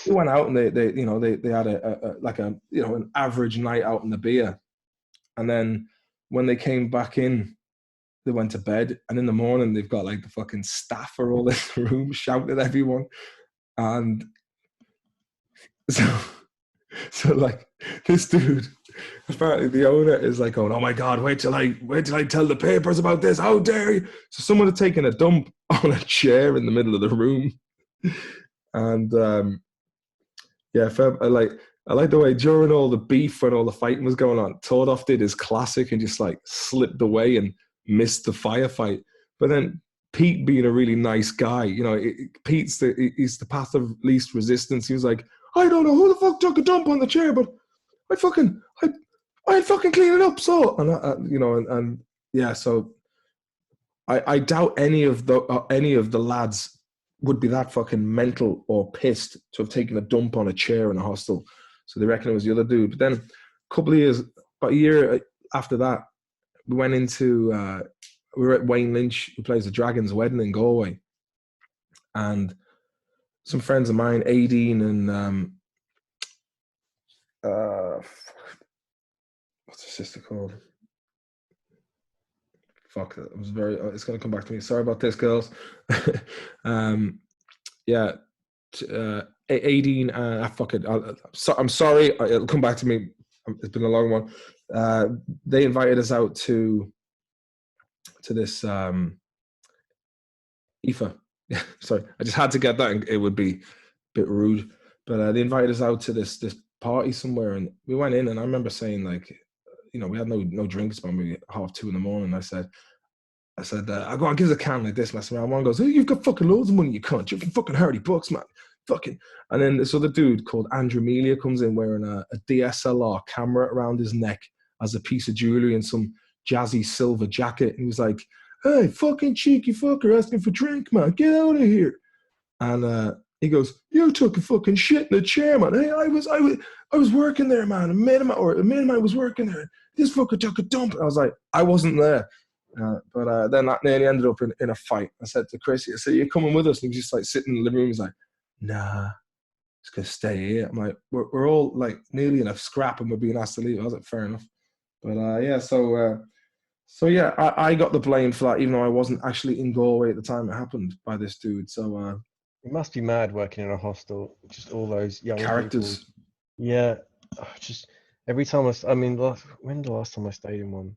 went out, and they had an average night out in the beer. And then when they came back in, they went to bed, and in the morning they've got like the fucking staff are all in the room shouting at everyone. And so like this dude, apparently the owner is like going, oh my God, wait till I tell the papers about this, how dare you. So someone had taken a dump on a chair in the middle of the room. And I like the way during all the beef when all the fighting was going on, Tordoff did his classic and just like slipped away and missed the firefight. But then Pete, being a really nice guy, you know, he's the path of least resistance. He was like, I don't know who the fuck took a dump on the chair, but I'd fucking clean it up. So, and yeah, so I doubt any of the lads would be that fucking mental or pissed to have taken a dump on a chair in a hostel. So they reckon it was the other dude. But then a couple of years, about a year after that, we went into, we were at Wayne Lynch, who plays the Dragon's Wedding in Galway. And some friends of mine, Aideen and, what's her sister called? Fuck, it was very, it's going to come back to me. Sorry about this, girls. Yeah. Aideen, fuck it. I'm sorry. It'll come back to me. It's been a long one. They invited us out to this IFA. Sorry, I just had to get that. And it would be a bit rude, but they invited us out to this party somewhere, and we went in. And I remember saying, like, you know, we had no drinks by maybe 2:30 in the morning. I said, I go on, give us a can like this, man. One goes, oh, you've got fucking loads of money, you cunt. You're fucking $30, man. Fucking. And then this other dude called Andrew Melia comes in wearing a DSLR camera around his neck as a piece of jewelry and some jazzy silver jacket. And he was like, hey, fucking cheeky fucker asking for drink, man. Get out of here. And he goes, you took a fucking shit in the chair, man. Hey, I was working there, man. A mate of mine was working there. This fucker took a dump. I was like, I wasn't there. But then that nearly ended up in a fight. I said to Chris, I said, you're coming with us? And he was just like sitting in the living room. He's like, nah, just gonna stay here. I'm like, we're all like nearly in a scrap and we're being asked to leave. I was like, fair enough. But yeah, so yeah, I got the blame for that, even though I wasn't actually in Galway at the time it happened, by this dude. So it must be mad working in a hostel. Just all those young characters. People. Yeah, just every time when the last time I stayed in one?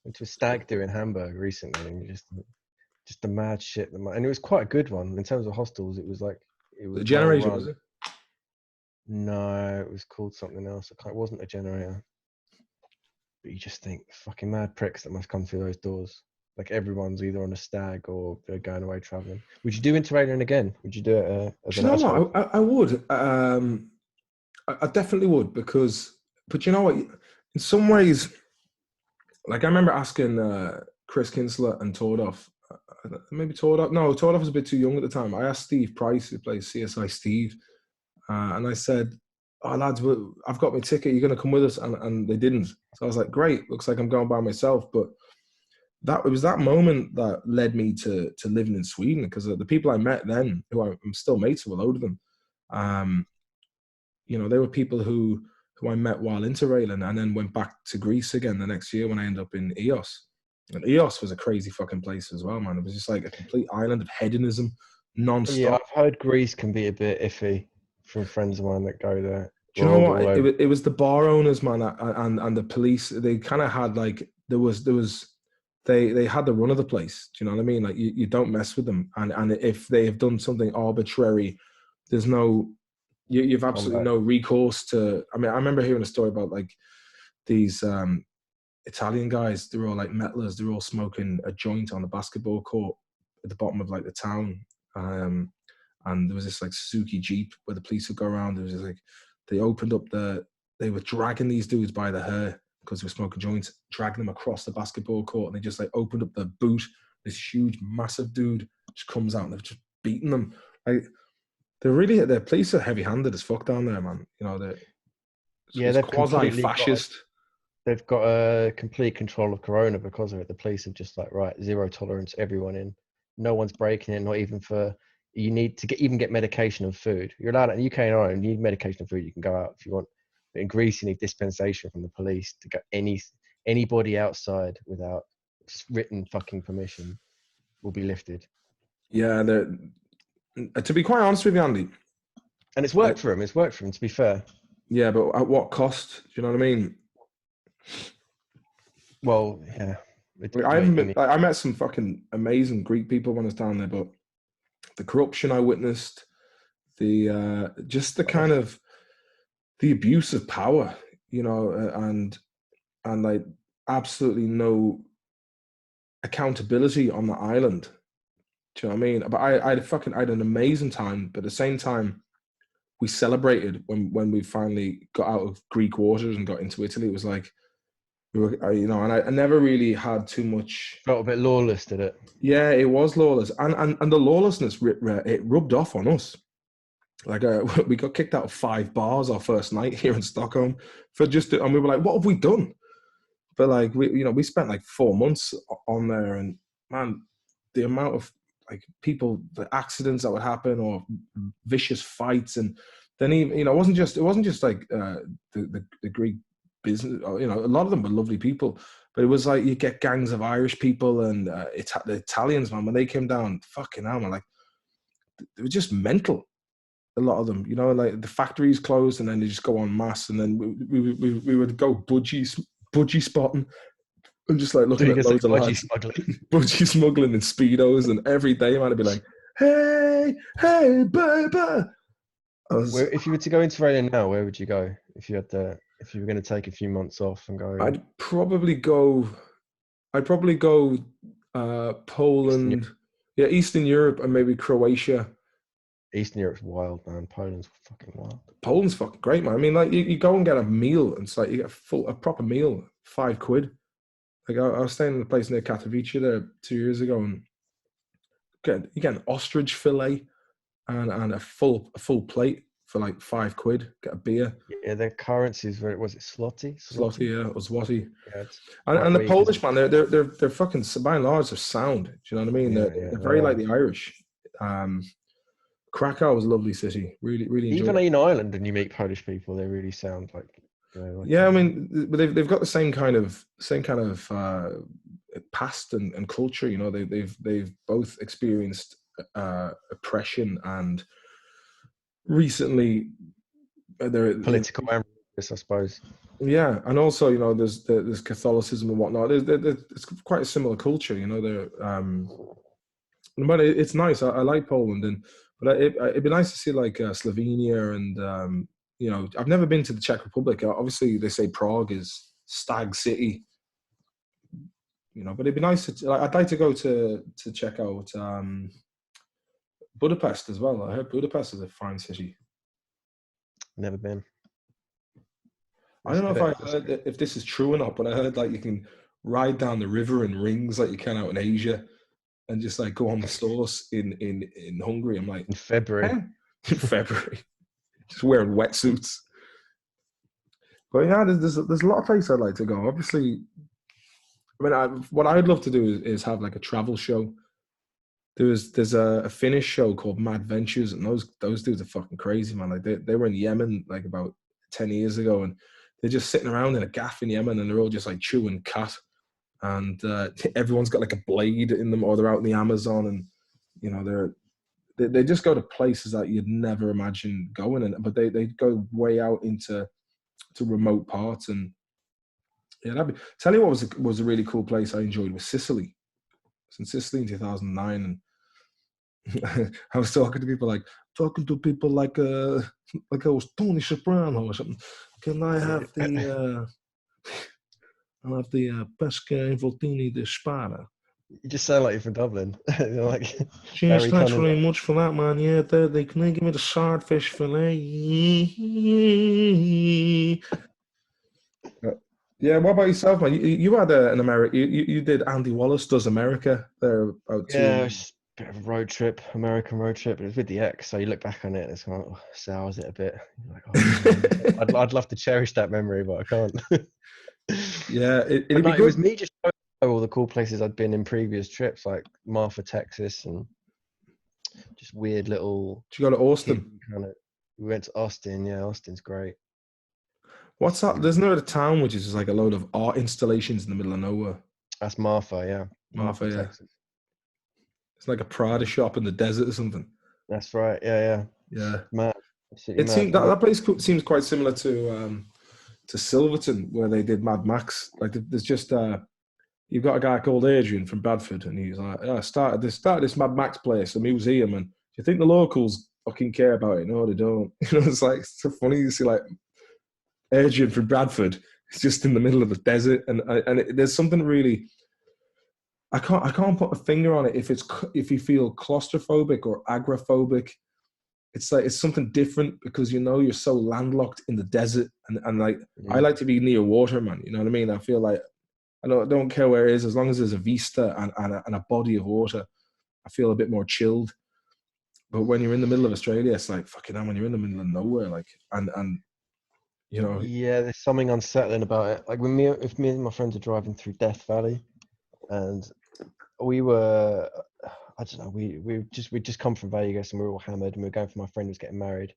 Went to a stag do in Hamburg recently, and just the mad shit. And it was quite a good one in terms of hostels. It was the Generation, was it? No, it was called something else. It wasn't a Generator. But you just think, fucking mad pricks that must come through those doors. Like everyone's either on a stag or they're going away traveling. Would you do Interrailing again? Would you do it as an what? I would. I definitely would but you know what? In some ways, like I remember asking Chris Kinsler and Tordoff, maybe Tordoff. No, Tordoff was a bit too young at the time. I asked Steve Price, who plays CSI Steve, and I said, oh, lads, I've got my ticket. You're going to come with us? And they didn't. So I was like, great. Looks like I'm going by myself. But it was that moment that led me to living in Sweden, because the people I met then, who I'm still mates with a load of them, you know, they were people who I met while interrailing and then went back to Greece again the next year when I ended up in Eos. And Eos was a crazy fucking place as well, man. It was just like a complete island of hedonism, non-stop. Yeah, I've heard Greece can be a bit iffy from friends of mine that go there. Do you know what? It was the bar owners, man, and the police. They kind of had like, they had the run of the place. Do you know what I mean? Like you don't mess with them. And if they have done something arbitrary, there's no... You've absolutely no recourse to... I mean, I remember hearing a story about like these Italian guys. They were all like metalers. They were all smoking a joint on the basketball court at the bottom of like the town. And there was this like Suzuki Jeep where the police would go around. There was just like, they opened up they were dragging these dudes by the hair because they were smoking joints, dragging them across the basketball court. And they just like opened up the boot. This huge, massive dude just comes out and they're just beating them. Like, their police are heavy-handed as fuck down there, man. You know, they're quasi-fascist. They've got a complete control of Corona because of it. The police have just like, right, zero tolerance, everyone in. No one's breaking it, not even for... You need to get medication and food. You're allowed in the UK and Ireland, you need medication and food, you can go out if you want. But in Greece, you need dispensation from the police to get anybody outside without written fucking permission will be lifted. Yeah, to be quite honest with you, Andy. And it's worked for him. It's worked for him, to be fair. Yeah, but at what cost? Do you know what I mean? Well, yeah. I met some fucking amazing Greek people when I was down there, but the corruption I witnessed, just the kind of the abuse of power, you know, and like absolutely no accountability on the island. Do you know what I mean? But I had an amazing time, but at the same time, we celebrated when we finally got out of Greek waters and got into Italy. It was like, we were, you know, and I never really had too much... Felt a bit lawless, did it? Yeah, it was lawless. And the lawlessness, it rubbed off on us. Like we got kicked out of 5 bars our first night here in Stockholm and we were like, what have we done? But like we spent like 4 months on there, and man, the amount of like people, the accidents that would happen or vicious fights, and then even it wasn't just like the Greek business. A lot of them were lovely people, but it was like you get gangs of Irish people and the Italians, man, when they came down, fucking hell, man, like they were just mental. A lot of them, like the factories closed and then they just go en masse, and then we would go budgie spotting and just like looking at loads of lads budgie smuggling in Speedos, and every day man would be like, hey baby. If you were to go into Australia now, where would you go if you were going to take a few months off and go? I'd probably go Poland, Eastern Europe, and maybe Croatia. Eastern Europe's wild, man. Poland's fucking wild. Poland's fucking great, man. I mean, like you go and get a meal, and it's like you get a proper meal, £5. Like I was staying in a place near Katowice there 2 years ago, and you get an ostrich fillet and a full plate for like £5. Get a beer. Yeah, their currency is was it zloty? Zloty, yeah, or zloty. Yeah, and the Polish, man, they're fucking, by and large, they're sound. Do you know what I mean? They're very like the Irish. Krakow was a lovely city. Really, really enjoyed even it. in Ireland, and you meet Polish people, they really sound like. I mean, but they've got the same kind of past and culture. They've both experienced oppression, and recently they're political memories, I suppose. Yeah, and also there's Catholicism and whatnot. It's quite a similar culture. But it's nice. I like Poland, but it'd be nice to see like Slovenia and. I've never been to the Czech Republic. Obviously, they say Prague is stag city. But it'd be nice to. I'd like to go to check out Budapest as well. I heard Budapest is a fine city. Never been. I don't know if this is true or not, but I heard like you can ride down the river in rings like you can out in Asia, and just like go on the stores in Hungary. I'm like, in February. In February. Just wearing wetsuits. But yeah, there's a lot of places I'd like to go. Obviously, what I'd love to do is have like a travel show. There's a Finnish show called Mad Ventures, and those dudes are fucking crazy, man. Like they were in Yemen like about 10 years ago, and they're just sitting around in a gaff in Yemen, and they're all just like chewing cat, and everyone's got like a blade in them, or they're out in the Amazon, and they just go to places that you'd never imagine going, but they go way out into remote parts, and tell you what was a really cool place I enjoyed was Sicily. I was in Sicily in 2009, and I was talking to people like I was Tony Soprano or something. Can I have the pesca e voltini di spada? You just sound like you're from Dublin. You're like, cheers, thanks very much for that, man. Yeah, they can give me the swordfish fillet. Yeah, what about yourself, man? You had an America. You did Andy Wallace Does America there about 2 years. It was a bit of a road trip, American road trip. But it was with the ex, so you look back on it and it's kind of sours it a bit. You're like, I'd love to cherish that memory, but I can't. Yeah, it was me just all the cool places I'd been in previous trips, like Marfa, Texas, and just weird little. Did you go to Austin? We went to Austin. Yeah, Austin's great. What's that? There's another town which is just like a load of art installations in the middle of nowhere. That's Marfa, yeah. Marfa, yeah. Texas. It's like a Prada shop in the desert or something. That's right. Yeah. Mad. That place seems quite similar to Silverton, where they did Mad Max. Like there's just you've got a guy called Adrian from Bradford, and he's like, I started this Mad Max place, a museum, and do you think the locals fucking care about it? No, they don't. It's like, it's so funny to see like Adrian from Bradford. It's just in the middle of the desert, and there's something really. I can't put a finger on it if you feel claustrophobic or agoraphobic. It's like it's something different because you're so landlocked in the desert, and like I like to be near water, man. You know what I mean? I feel like I don't care where it is, as long as there's a vista and a body of water, I feel a bit more chilled. But when you're in the middle of Australia, it's like fucking hell. When you're in the middle of nowhere, like and you know, Yeah, there's something unsettling about it. Like if me and my friends are driving through Death Valley, and we were, I don't know, we'd just come from Vegas and we were all hammered and we were going for my friend who was getting married,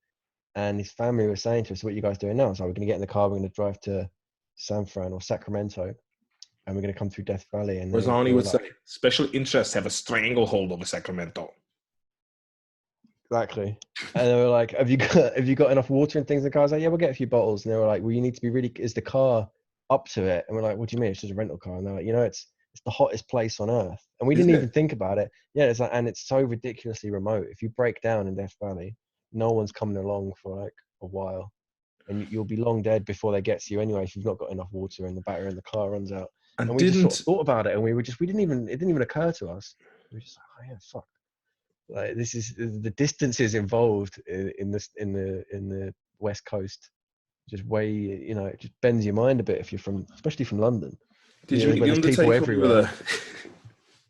and his family was saying to us, "What are you guys doing now?" So we're going to get in the car, we're going to drive to San Fran or Sacramento, and we're going to come through Death Valley. And whereas they Arnie were would like, say, special interests have a stranglehold over Sacramento. exactly. And they were like, have you got enough water and things? And the car was like, yeah, we'll get a few bottles. And they were like, well, you need to be really, is the car up to it? And we're like, what do you mean? It's just a rental car. And they're like, it's the hottest place on earth. And we didn't even think about it. Yeah, it's like, and it's so ridiculously remote. If you break down in Death Valley, no one's coming along for like a while. And you'll be long dead before they get to you anyway if you've not got enough water and the battery in the car runs out. And we just sort of thought about it, and it didn't even occur to us. We were just like, oh yeah, fuck. Like this is the distances involved in the West Coast. Just way, it just bends your mind a bit if you're especially from London. Did you meet the there's people Undertaker when you were everywhere. there?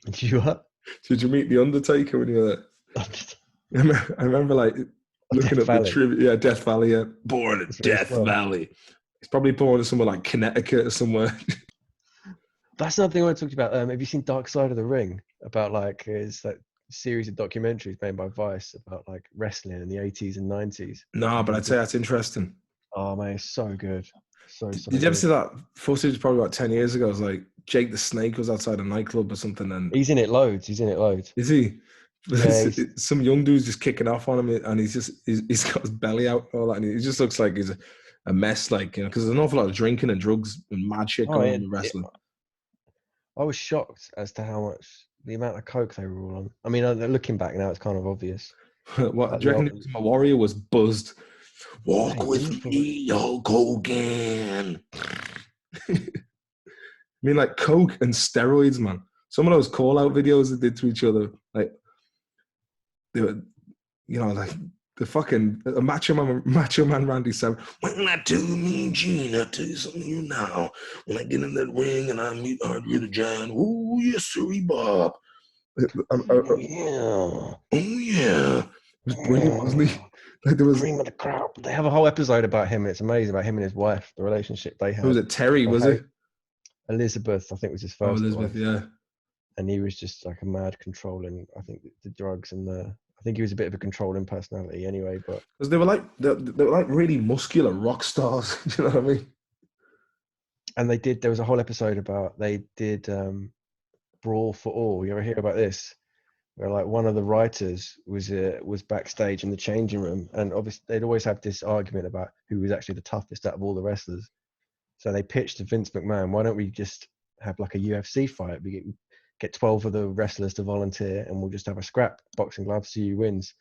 Did you what? Did you meet the Undertaker when you were there? I remember like looking Death at Valley. the trivia. Yeah, Death Valley. Yeah. Born in That's really Death fun. Valley. He's probably born in somewhere like Connecticut or somewhere. That's another thing I want to talk about. Have you seen Dark Side of the Ring? About like it's that series of documentaries made by Vice about like wrestling in the 80s and 90s. No, but I'd say that's interesting. Oh man, it's so good. So Did good. you ever see that footage probably about 10 years ago? It was like Jake the Snake was outside a nightclub or something. And He's in it loads. is he? Yeah, Some young dude's just kicking off on him, and he's got his belly out and all that, and he just looks like he's a mess, like, because there's an awful lot of drinking and drugs and mad shit going on with wrestling. I was shocked as to the amount of coke they were all on. I mean, looking back now, it's kind of obvious. What do you reckon? My Warrior was buzzed. Walk with me, Hulk Hogan. I mean, like coke and steroids, man. Some of those call-out videos they did to each other, like they were, like the fucking Macho Man Randy Savage. When I do me, Gene, I'll tell you something you now. When I get in that ring and I meet Andre the Giant, oh yes, sirree, Bob. Oh yeah, it was brilliant, wasn't he? Like there was cream of the crop. They have a whole episode about him. It's amazing about him and his wife, the relationship they had. Was it Terry? Was it Elizabeth? I think was his first. Oh, Elizabeth, wife. yeah. And he was just like a mad controlling. I think the drugs and I think he was a bit of a controlling personality anyway. But because they were like really muscular rock stars. You know what I mean? And there was a whole episode about they did Brawl for All. You ever hear about this? Where like one of the writers was backstage in the changing room, and obviously they'd always have this argument about who was actually the toughest out of all the wrestlers. So they pitched to Vince McMahon, why don't we just have like a UFC fight? We get 12 of the wrestlers to volunteer, and we'll just have a scrap, boxing gloves, see who wins.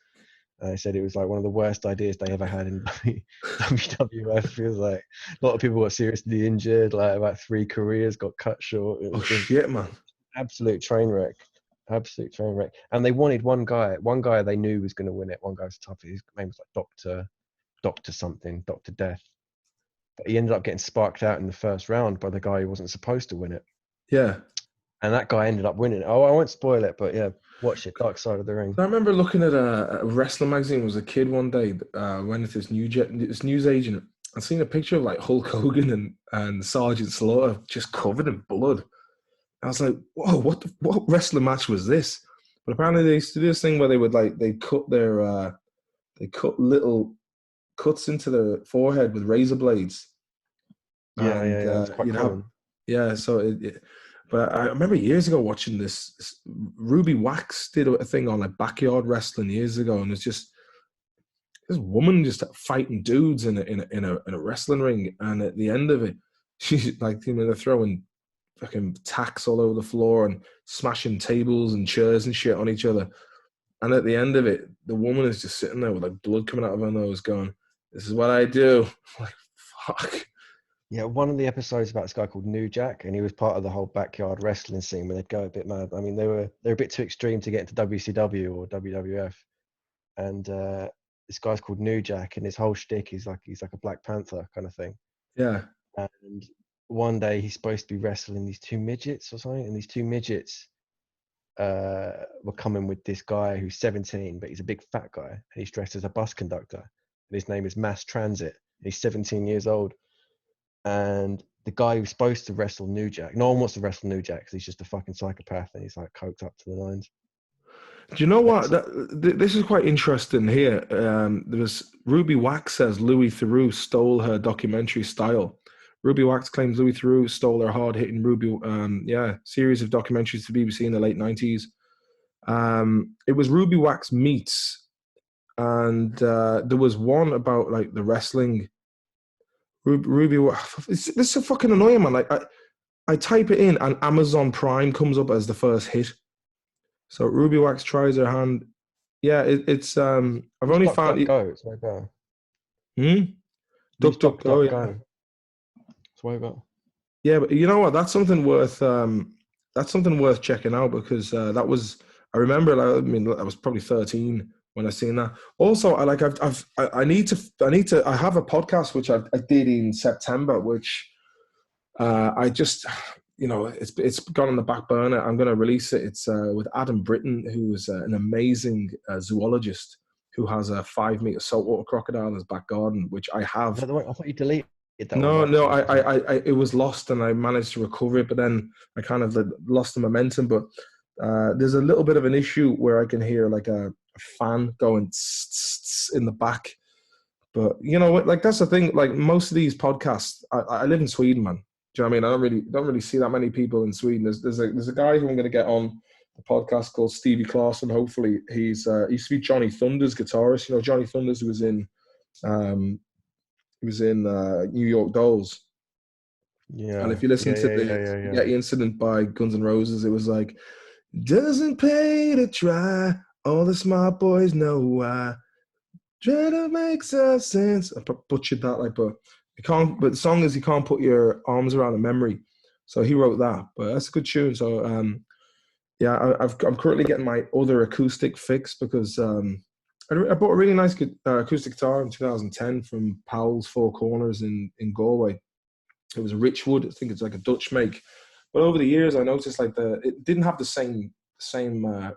And they said it was like one of the worst ideas they ever had in WWF. It was like a lot of people got seriously injured, like about 3 careers got cut short. It was shit, man. Absolute train wreck. And they wanted one guy they knew was going to win it. One guy was tough. His name was like Dr. Death. But he ended up getting sparked out in the first round by the guy who wasn't supposed to win it. Yeah. And that guy ended up winning it. Oh, I won't spoil it, but yeah, watch it. Dark Side of the Ring. I remember looking at a wrestling magazine as a kid one day. Went with this news agent. I'd seen a picture of like Hulk Hogan and Sergeant Slaughter just covered in blood. I was like, whoa, what wrestling match was this? But apparently they used to do this thing where they cut little cuts into their forehead with razor blades. Yeah, it's quite common. But I remember years ago watching this Ruby Wax did a thing on like backyard wrestling years ago, and it's just this woman just fighting dudes in a wrestling ring, and at the end of it, she's like, they're throwing fucking tacks all over the floor and smashing tables and chairs and shit on each other. And at the end of it, the woman is just sitting there with like blood coming out of her nose going, this is what I do. I'm like, fuck. Yeah, one of the episodes about this guy called New Jack, and he was part of the whole backyard wrestling scene where they'd go a bit mad. I mean, they're a bit too extreme to get into WCW or WWF. And this guy's called New Jack, and his whole shtick he's like a Black Panther kind of thing. Yeah. And one day he's supposed to be wrestling these 2 midgets or something, and these 2 midgets were coming with this guy who's 17, but he's a big fat guy, and he's dressed as a bus conductor, and his name is Mass Transit. He's 17 years old, and the guy who's supposed to wrestle New Jack, no one wants to wrestle New Jack because he's just a fucking psychopath and he's like coked up to the nines. Do you know what? This is quite interesting here. There was Ruby Wax says Louis Theroux stole her documentary style. Ruby Wax claims Louis Theroux stole her hard-hitting series of documentaries to BBC in the late 90s. It was Ruby Wax Meets, and there was one about like the wrestling. Ruby Wax. This is so fucking annoying, man. Like I type it in and Amazon Prime comes up as the first hit. So Ruby Wax tries her hand. Yeah, it's I've only found it. Go. It's where go. Duck go. Yeah. Go. It's where go. Yeah, but you know what? That's something worth checking out because that was. I remember. I was probably 13 when I seen that. Also, I have a podcast which I did in September, which I just. It's gone on the back burner. I'm going to release it. It's with Adam Britton, who is an amazing zoologist who has a 5-meter saltwater crocodile in his back garden, which I have. Is that the way? I thought you deleted that. No, I it was lost and I managed to recover it, but then I kind of lost the momentum. But there's a little bit of an issue where I can hear like a fan going in the back. But you know what? Like that's the thing. Like most of these podcasts, I live in Sweden, man. Do you know what I mean? I don't really see that many people in Sweden. There's a guy who I'm going to get on the podcast called Stevie Clausen. Hopefully, he used to be Johnny Thunder's guitarist. You know, Johnny Thunder's who was in New York Dolls. Yeah. And if you listen to the Get Incident by Guns N' Roses, it was like, doesn't pay to try. All the smart boys know why. Try to make some sense. I butchered that, like, but. But the song is you can't put your arms around a memory, so he wrote that. But that's a good tune. So I'm currently getting my other acoustic fix because I bought a really nice acoustic guitar in 2010 from Powell's Four Corners in Galway. It was a Richwood. I think it's like a Dutch make. But over the years, I noticed like it didn't have the same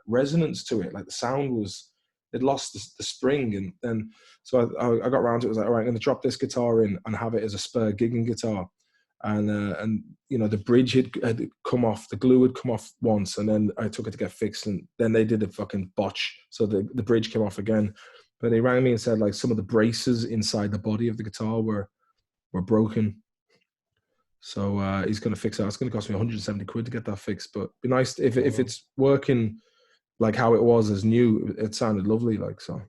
resonance to it. Like the sound it lost the spring, and then so I got around to it. I was like, all right, I'm going to drop this guitar in and have it as a spare gigging guitar, and you know the bridge had come off, the glue had come off once, and then I took it to get fixed, and then they did a fucking botch, so the bridge came off again. But they rang me and said like some of the braces inside the body of the guitar were broken. So he's going to fix it. It's going to cost me 170 quid to get that fixed, but it'd be nice if it's working like how it was as new. It sounded lovely, like so.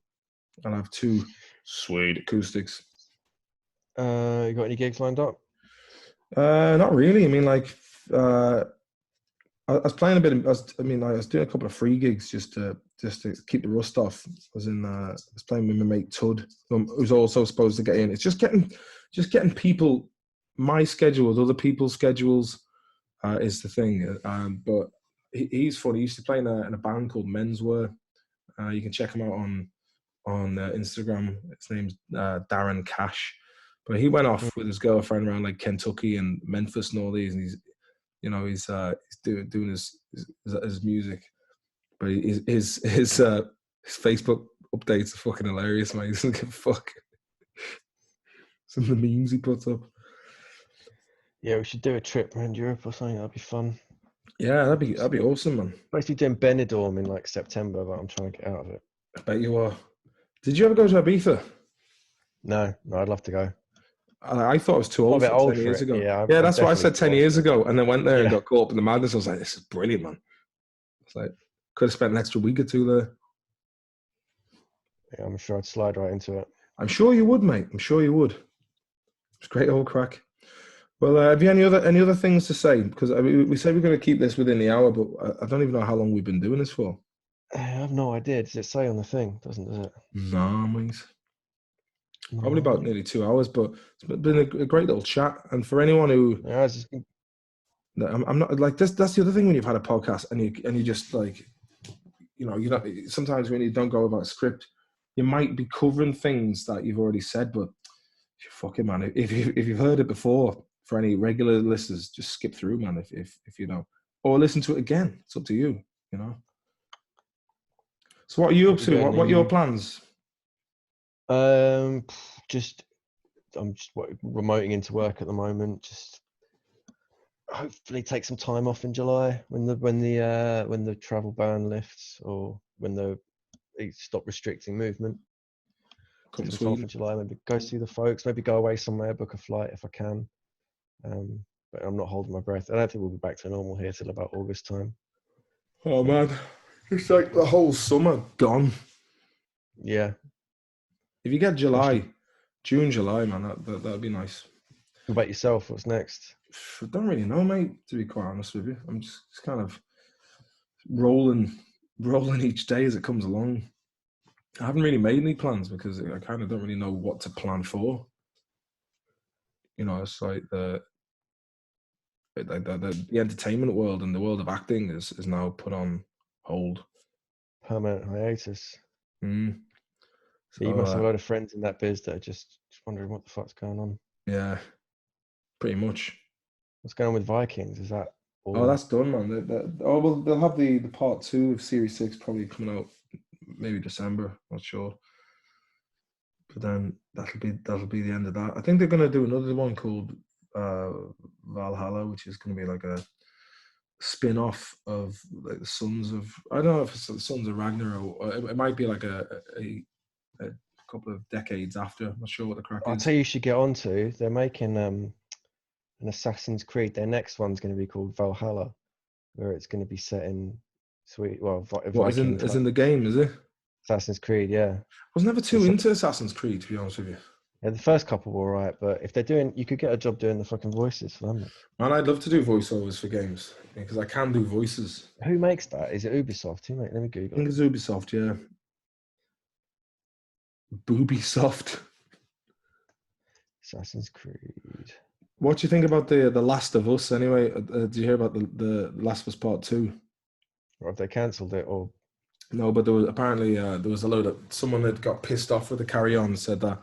I'll have 2 suede acoustics. You got any gigs lined up? Not really. I mean, like I was playing a bit. I was doing a couple of free gigs just to keep the rust off. I was playing with my mate Tud, who's also supposed to get in. It's just getting people. My schedule with other people's schedules is the thing. But he's funny. He used to play in a band called Menswear. You can check him out on Instagram. His name's Darren Cash. But he went off with his girlfriend around like Kentucky and Memphis and all these, and he's doing his music. But his Facebook updates are fucking hilarious, man. He doesn't give a fuck. Some of the memes he puts up. Yeah, we should do a trip around Europe or something. That'd be fun. Yeah, that'd be awesome, man. Basically doing Benidorm in like September, but I'm trying to get out of it. I bet you are. Did you ever go to Ibiza? No, I'd love to go. I thought I was too old for 10 years ago. Yeah, that's what I said 10 years ago, and then went there and got caught up in the madness. I was like, this is brilliant, man. It's like, could have spent an extra week or 2 there. Yeah, I'm sure I'd slide right into it. I'm sure you would, mate. I'm sure you would. It's great old crack. Well, have you any other things to say? Because we said we're going to keep this within the hour, but I don't even know how long we've been doing this for. I have no idea. Does it say on the thing? Does it? No, mate. Probably about nearly 2 hours, but it's been a great little chat. And for anyone who, I'm not like this. That's the other thing when you've had a podcast and you just like, sometimes when you don't go about a script, you might be covering things that you've already said, but fucking man, if you've heard it before, for any regular listeners, just skip through, man. If you know, or listen to it again. It's up to you. you know. So what are you up to? What are your plans? Just I'm just remoting into work at the moment. Just hopefully take some time off in July when the travel ban lifts, or when they stop restricting movement. Come to Some time off Sweden. in July, maybe go see the folks, maybe go away somewhere, book a flight if I can. But I'm not holding my breath. I don't think we'll be back to normal here till about August time. Oh man, it's like the whole summer gone. Yeah. If you get June, July, man, that'd be nice. What about yourself? What's next? I don't really know, mate, to be quite honest with you. I'm just kind of rolling each day as it comes along. I haven't really made any plans because I kind of don't really know what to plan for. You know, it's like the entertainment world and the world of acting is now put on hold. Permanent hiatus. So, you must have a lot of friends in that biz that are just wondering what the fuck's going on. Yeah, pretty much. What's going on with Vikings? Is that all? Oh, that's done, man. Well, they'll have the part 2 of Series 6 probably coming out maybe December, not sure. But then that'll be the end of that. I think they're gonna do another one called Valhalla, which is gonna be like a spin-off of like the Sons of, I don't know if it's the Sons of Ragnarok, or it might be like a couple of decades after. I'm not sure what the crack is. I'll tell you should get onto. They're making an Assassin's Creed. Their next one's going to be called Valhalla, where it's going to be set in Vikings. Is in the game, is it? Assassin's Creed, yeah. I was never too into Assassin's Creed, to be honest with you. Yeah, the first couple were alright, but if they're doing, you could get a job doing the fucking voices for them. Man, I'd love to do voiceovers for games because I can do voices. Who makes that? Is it Ubisoft? Who Let me Google. I think it's Ubisoft, yeah. Boobisoft. Assassin's Creed. What do you think about the Last of Us? Anyway, did you hear about the Last of Us Part 2? Or have they cancelled it? Or no, but there was apparently there was a load of someone that got pissed off with the Carry On, said that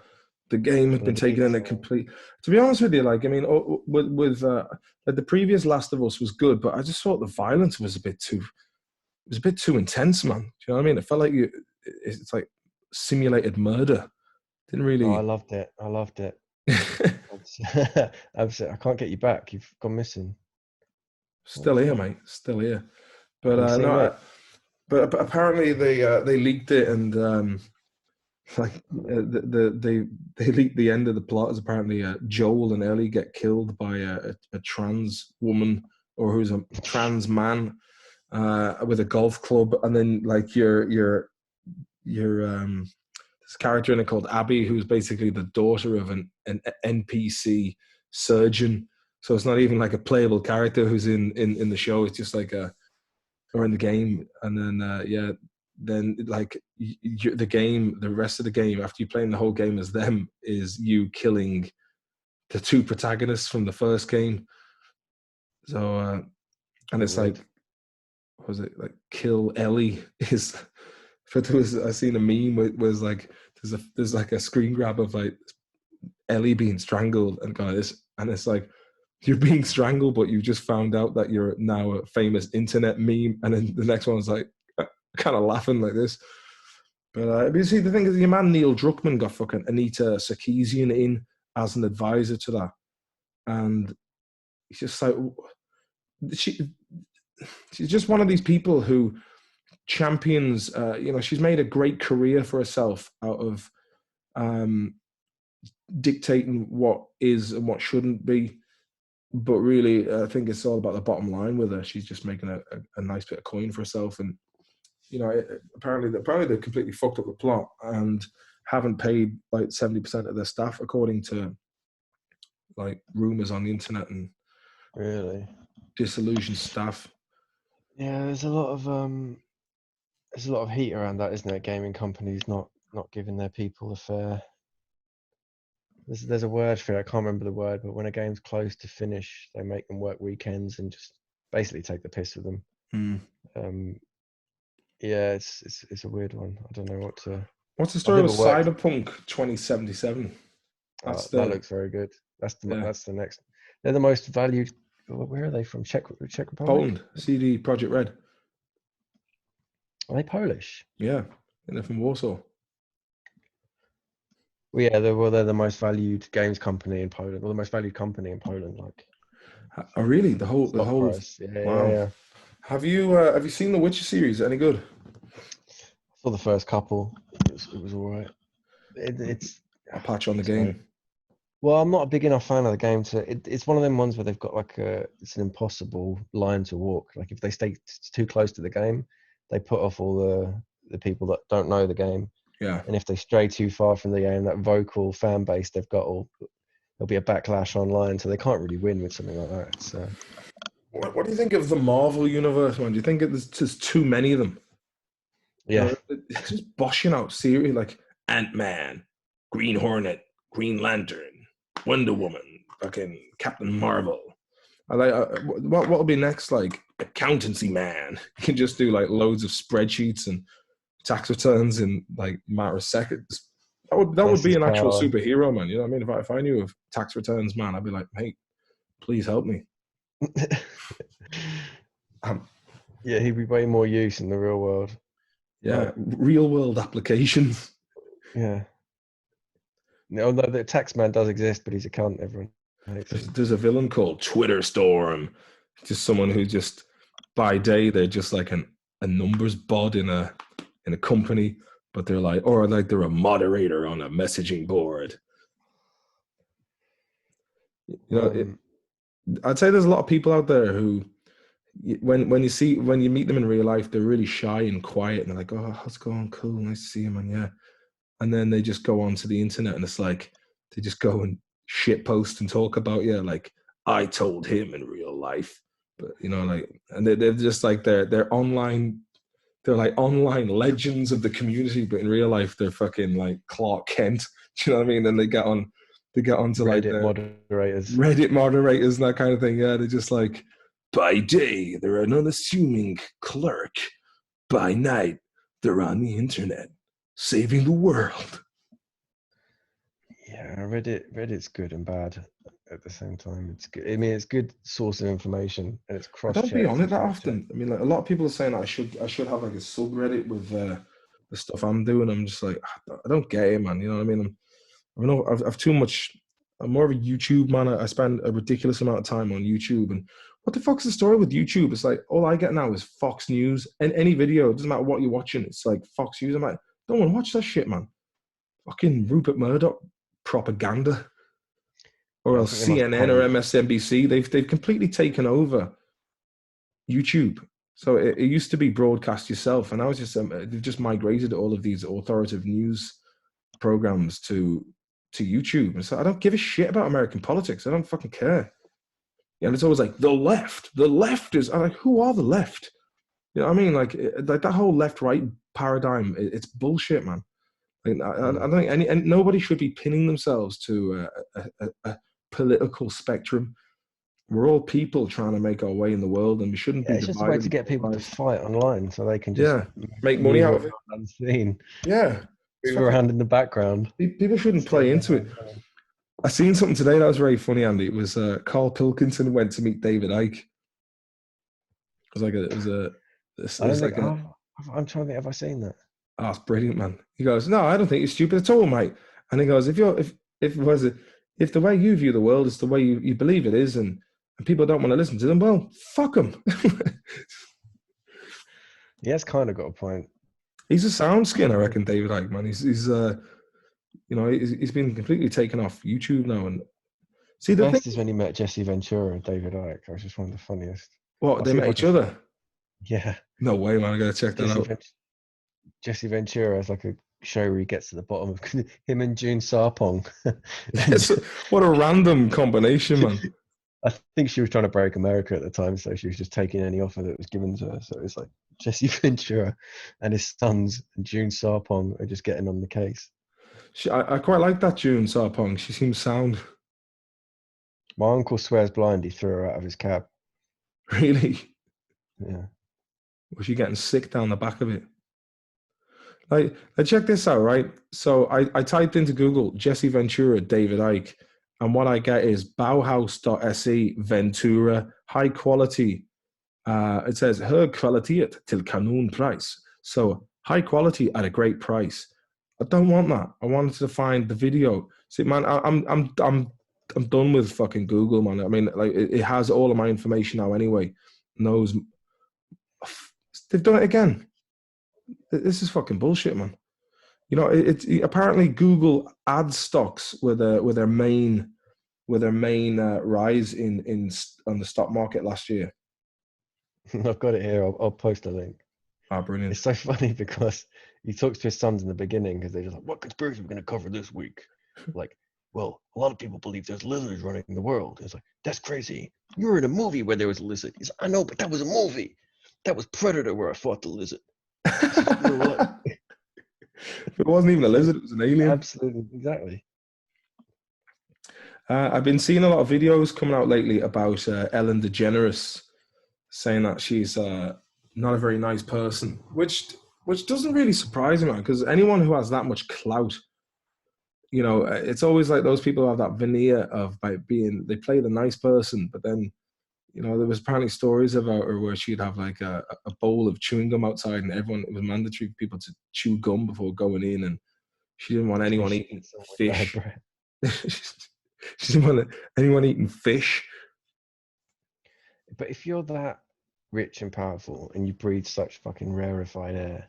the game had been taken in a complete. To be honest with you, like I mean, with the previous Last of Us was good, but I just thought the violence was a bit too intense, man. Do you know what I mean? It felt like it's like simulated murder. Didn't really. Oh, I loved it. I can't get you back. You've gone missing. Still here, mate. Still here. But no. But apparently they leaked it, and they leaked the end of the plot. As apparently Joel and Ellie get killed by a trans woman, or who's a trans man with a golf club, and then like your this character in it called Abby, who's basically the daughter of an NPC surgeon. So it's not even like a playable character who's in the show. It's just like or in the game. And then then like the rest of the game, after you playing the whole game as them, is you killing the two protagonists from the first game. So and it's like, what was it, like Kill Ellie is. But I seen a meme where it was like there's like a screen grab of like Ellie being strangled and guys, and it's like you're being strangled, but you just found out that you're now a famous internet meme, and then the next one's like kind of laughing like this. But you see, the thing is, your man Neil Druckmann got fucking Anita Sarkeesian in as an advisor to that, and it's just like she's just one of these people who champions, she's made a great career for herself out of dictating what is and what shouldn't be. But really, I think it's all about the bottom line with her. She's just making a nice bit of coin for herself. And, apparently they completely fucked up the plot and haven't paid like 70% of their staff, according to like rumors on the internet and really disillusioned staff. Yeah, there's a lot of heat around that, isn't there? Gaming companies not giving their people a fair. There's a word for it. I can't remember the word, but when a game's close to finish, they make them work weekends and just basically take the piss with them. Yeah, it's a weird one. I don't know what to. What's the story with Cyberpunk 2077? That looks very good. That's the next. They're the most valued. Where are they from? Czech Republic. Poland. CD Projekt Red. Are they Polish? Yeah, and they're from Warsaw. Well, yeah, they're the most valued games company in Poland, or the most valued company in Poland. Like, Oh, really? The stock whole. price. Yeah, Wow. yeah. Have you seen the Witcher series? Any good? For the first couple, it was all right. It's I'll patch on the sorry. game. Well, I'm not a big enough fan of the game it's one of them ones where they've got like it's an impossible line to walk. Like if they stay too close to the game, they put off all the people that don't know the game. Yeah. And if they stray too far from the game, that vocal fan base they've got, there'll be a backlash online. So they can't really win with something like that. So, What do you think of the Marvel universe, man? Do you think there's just too many of them? yeah, It's just boshing out series like Ant-Man, Green Hornet, Green Lantern, Wonder Woman, fucking Captain Marvel. I like what'll be next? Like Accountancy Man. You can just do like loads of spreadsheets and tax returns in like a matter of seconds. That would be an actual superhero, man. You know what I mean? If I knew of tax returns, man, I'd be like, hey, please help me. Yeah, he'd be way more use in the real world. Yeah, real world applications. Yeah. No, the tax man does exist, but he's a cunt. Everyone hates him. There's a villain called Twitter Storm. Just someone who just by day they're just like a numbers bot in a company, but they're like, or like they're a moderator on a messaging board. You know, I'd say there's a lot of people out there who, when you meet them in real life, they're really shy and quiet, and they're like, "Oh, how's it going? Cool, nice to see you, man." Yeah, and then they just go onto the internet, and it's like they just go and shit post and talk about, yeah, like I told him in real life, but you know, like, and they're just like they're online. They're like online legends of the community, but in real life, they're fucking like Clark Kent. Do you know what I mean? And they get onto like Reddit moderators and that kind of thing. Yeah, they're just like, by day, they're an unassuming clerk. By night, they're on the internet, saving the world. Yeah, Reddit's good and bad at the same time. It's good. I mean, it's good source of information, and it's cross. I don't be on it that often. I mean, like a lot of people are saying that I should have like a subreddit with the stuff I'm doing. I'm just like, I don't get it, man. You know what I mean? I've too much. I'm more of a YouTube man. I spend a ridiculous amount of time on YouTube. And what the fuck's the story with YouTube? It's like all I get now is Fox News and any video. It doesn't matter what you're watching. It's like Fox News. I'm like, don't want to watch that shit, man. Fucking Rupert Murdoch propaganda. Or else CNN or MSNBC. They've completely taken over YouTube. So it used to be broadcast yourself, and now it's just they've just migrated all of these authoritative news programs to YouTube. And so I don't give a shit about American politics. I don't fucking care. Yeah, and it's always like the left. The left is. I'm like, who are the left? You know what I mean? Like that whole left-right paradigm. It's bullshit, man. Like, I don't think and nobody should be pinning themselves to a political spectrum. We're all people trying to make our way in the world, and we shouldn't be. It's just a way to get people to fight online, so they can just make money out of it, unseen. Yeah, move around in the background. People shouldn't play into it. I seen something today that was very funny, Andy. It was Carl Pilkington went to meet David Icke. I'm trying to think. Have I seen that? Oh, it's brilliant, man. He goes, "No, I don't think you're stupid at all, mate." And he goes, "If the way you view the world is the way you believe it is, and people don't want to listen to them, well, fuck them." He has kind of got a point. He's a sound skin, I reckon, David Icke, man. He's been completely taken off YouTube now. And see, the best is when he met Jesse Ventura and David Icke. That was just one of the funniest. What, they met each other? Yeah. No way, man. I gotta check that out. Jesse Ventura has like a show where he gets to the bottom of him and June Sarpong. What a random combination, man. I think she was trying to break America at the time, so she was just taking any offer that was given to her. So it's like Jesse Ventura and his sons and June Sarpong are just getting on the case. I quite like that June Sarpong. She seems sound. My uncle swears blind he threw her out of his cab. Really? Yeah. Was she getting sick down the back of it? Like, check this out, right? So I typed into Google Jesse Ventura, David Icke, and what I get is Bauhaus.se Ventura, high quality. It says, hög kvalitet till kanonpris. So high quality at a great price. I don't want that. I wanted to find the video. See, man, I'm done with fucking Google, man. I mean, like it has all of my information now anyway. Knows they've done it again. This is fucking bullshit, man. You know, it's apparently Google ad stocks were their main rise in on the stock market last year. I've got it here. I'll post a link. Ah, brilliant. It's so funny because he talks to his sons in the beginning because they're just like, what conspiracy are we going to cover this week? Like, well, a lot of people believe there's lizards running the world. It's like, that's crazy. You were in a movie where there was a lizard. He's like, I know, but that was a movie. That was Predator where I fought the lizard. You know what? It wasn't even a lizard, it was an alien. Absolutely, exactly. I've been seeing a lot of videos coming out lately about Ellen DeGeneres saying that she's not a very nice person, which doesn't really surprise me, man, because anyone who has that much clout, you know, it's always like those people who have that veneer of they play the nice person, but then, you know, there was apparently stories about her where she'd have like a bowl of chewing gum outside, and it was mandatory for people to chew gum before going in, and she didn't want anyone eating fish. She didn't want anyone eating fish. But if you're that rich and powerful and you breathe such fucking rarefied air,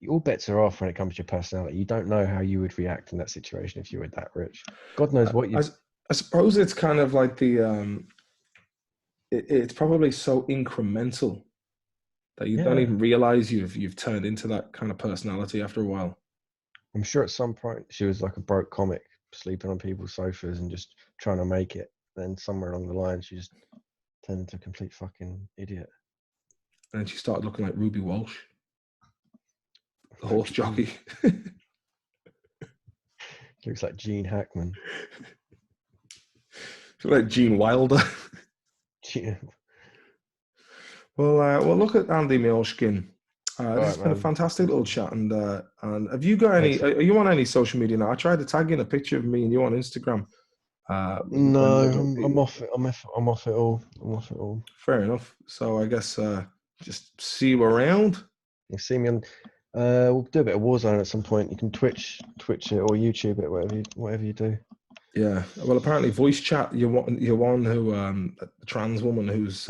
all bets are off when it comes to your personality. You don't know how you would react in that situation if you were that rich. God knows what you. I suppose it's kind of like the. It's probably so incremental that you don't even realize you've turned into that kind of personality after a while. I'm sure at some point she was like a broke comic, sleeping on people's sofas and just trying to make it. Then somewhere along the line, she just turned into a complete fucking idiot. And she started looking like Ruby Walsh, the horse jockey. Looks like Gene Hackman. She looks like Gene Wilder. Yeah. Well, look at Andy Milshkin. This has been a fantastic little chat. And have you got any? Are you on any social media now? I tried to tag in a picture of me and you on Instagram. No, I'm off it. I'm off it all. Fair enough. So I guess just see you around. You'll see me on. We'll do a bit of Warzone at some point. You can Twitch it or YouTube it, whatever you do. Yeah. Well, apparently, voice chat. You're one who a trans woman who's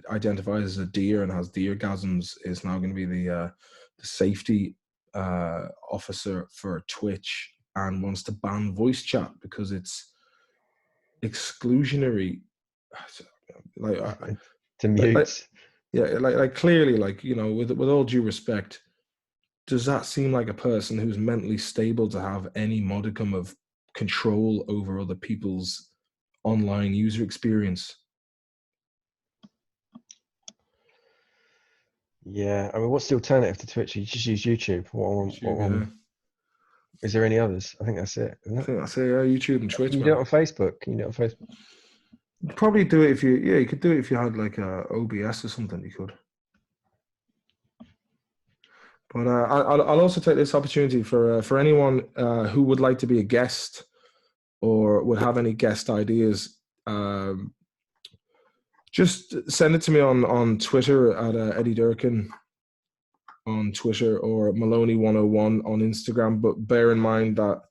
identifies as a deer and has deergasms is now going to be the safety officer for Twitch and wants to ban voice chat because it's exclusionary. Like to mute. Like clearly, like, you know, with all due respect, does that seem like a person who's mentally stable to have any modicum of control over other people's online user experience? Yeah, I mean, what's the alternative to Twitch? You just use YouTube. Is there any others? I think that's it. Isn't it? I think that's it. YouTube and Twitch. Can you do it on Facebook? Can you do it on Facebook? You'd probably do it if you could do it if you had like a OBS or something. You could. But I'll also take this opportunity for anyone who would like to be a guest or would have any guest ideas. Just send it to me on Twitter at Eddie Durkin on Twitter or Maloney101 on Instagram. But bear in mind that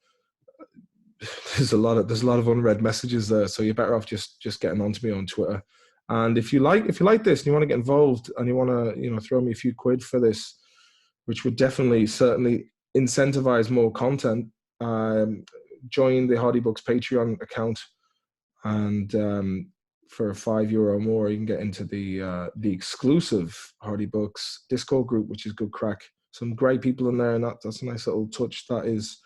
there's a lot of unread messages there, so you're better off just getting onto me on Twitter. And if you like this and you want to get involved and you want to, you know, throw me a few quid for this, which would certainly incentivize more content, join the Hardy Books Patreon account, and for €5 more, you can get into the exclusive Hardy Books Discord group, which is good crack. Some great people in there, and that's a nice little touch that is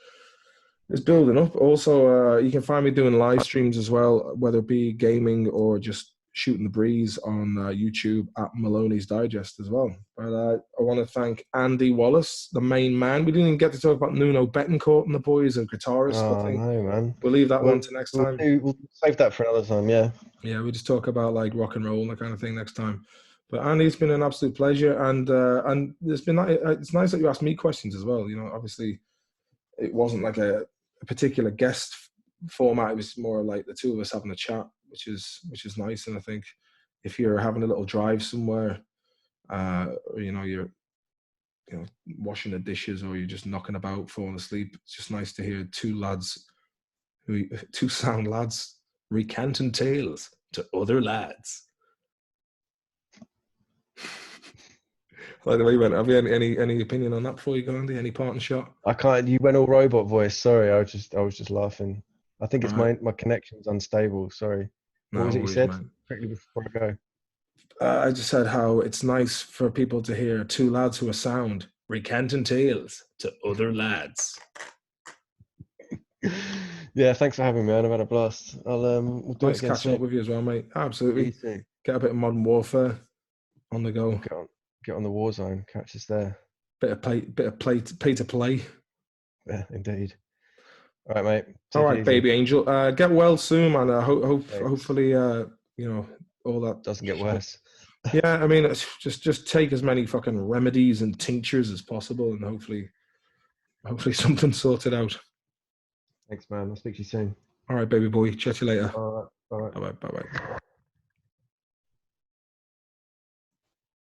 building up. Also, you can find me doing live streams as well, whether it be gaming or just shooting the breeze on YouTube at Maloney's Digest as well. But I want to thank Andy Wallace, the main man. We didn't even get to talk about Nuno Betancourt and the boys and guitarists. Oh, I think no, man. We'll leave that one to next time. We'll save that for another time, yeah. Yeah, we just talk about like rock and roll and that kind of thing next time. But Andy, it's been an absolute pleasure, and it's nice that you asked me questions as well. You know, obviously, it wasn't like a particular guest format. It was more like the two of us having a chat, which is nice. And I think if you're having a little drive somewhere, or, you know, you're washing the dishes, or you're just knocking about, falling asleep. It's just nice to hear two sound lads recanting tales to other lads. Like the way you went. Have you any opinion on that before you go, Andy? Any parting shot? I can't. You went all robot voice. Sorry, I was just laughing. I think it's Right. my connection's unstable. Sorry. No What was it you worries, said? man. Quickly before I go. I just said how it's nice for people to hear two lads who are sound recanting tales to other lads. Yeah, thanks for having me, man. I've had a blast. We'll do Nice it again catching up soon. with you as well, mate. See Absolutely. you soon. Get a bit of Modern Warfare on the go. Get on the war zone. Catch us there. Pay to play. Yeah, indeed. All right, mate. All Take it right, easy. baby angel. Get well soon, man. Thanks. Hopefully, all that Doesn't get worse. Yeah, I mean, it's just take as many fucking remedies and tinctures as possible, and hopefully something's sorted out. Thanks, man. I'll speak to you soon. All right, baby boy. Chat you later. All right. Bye bye.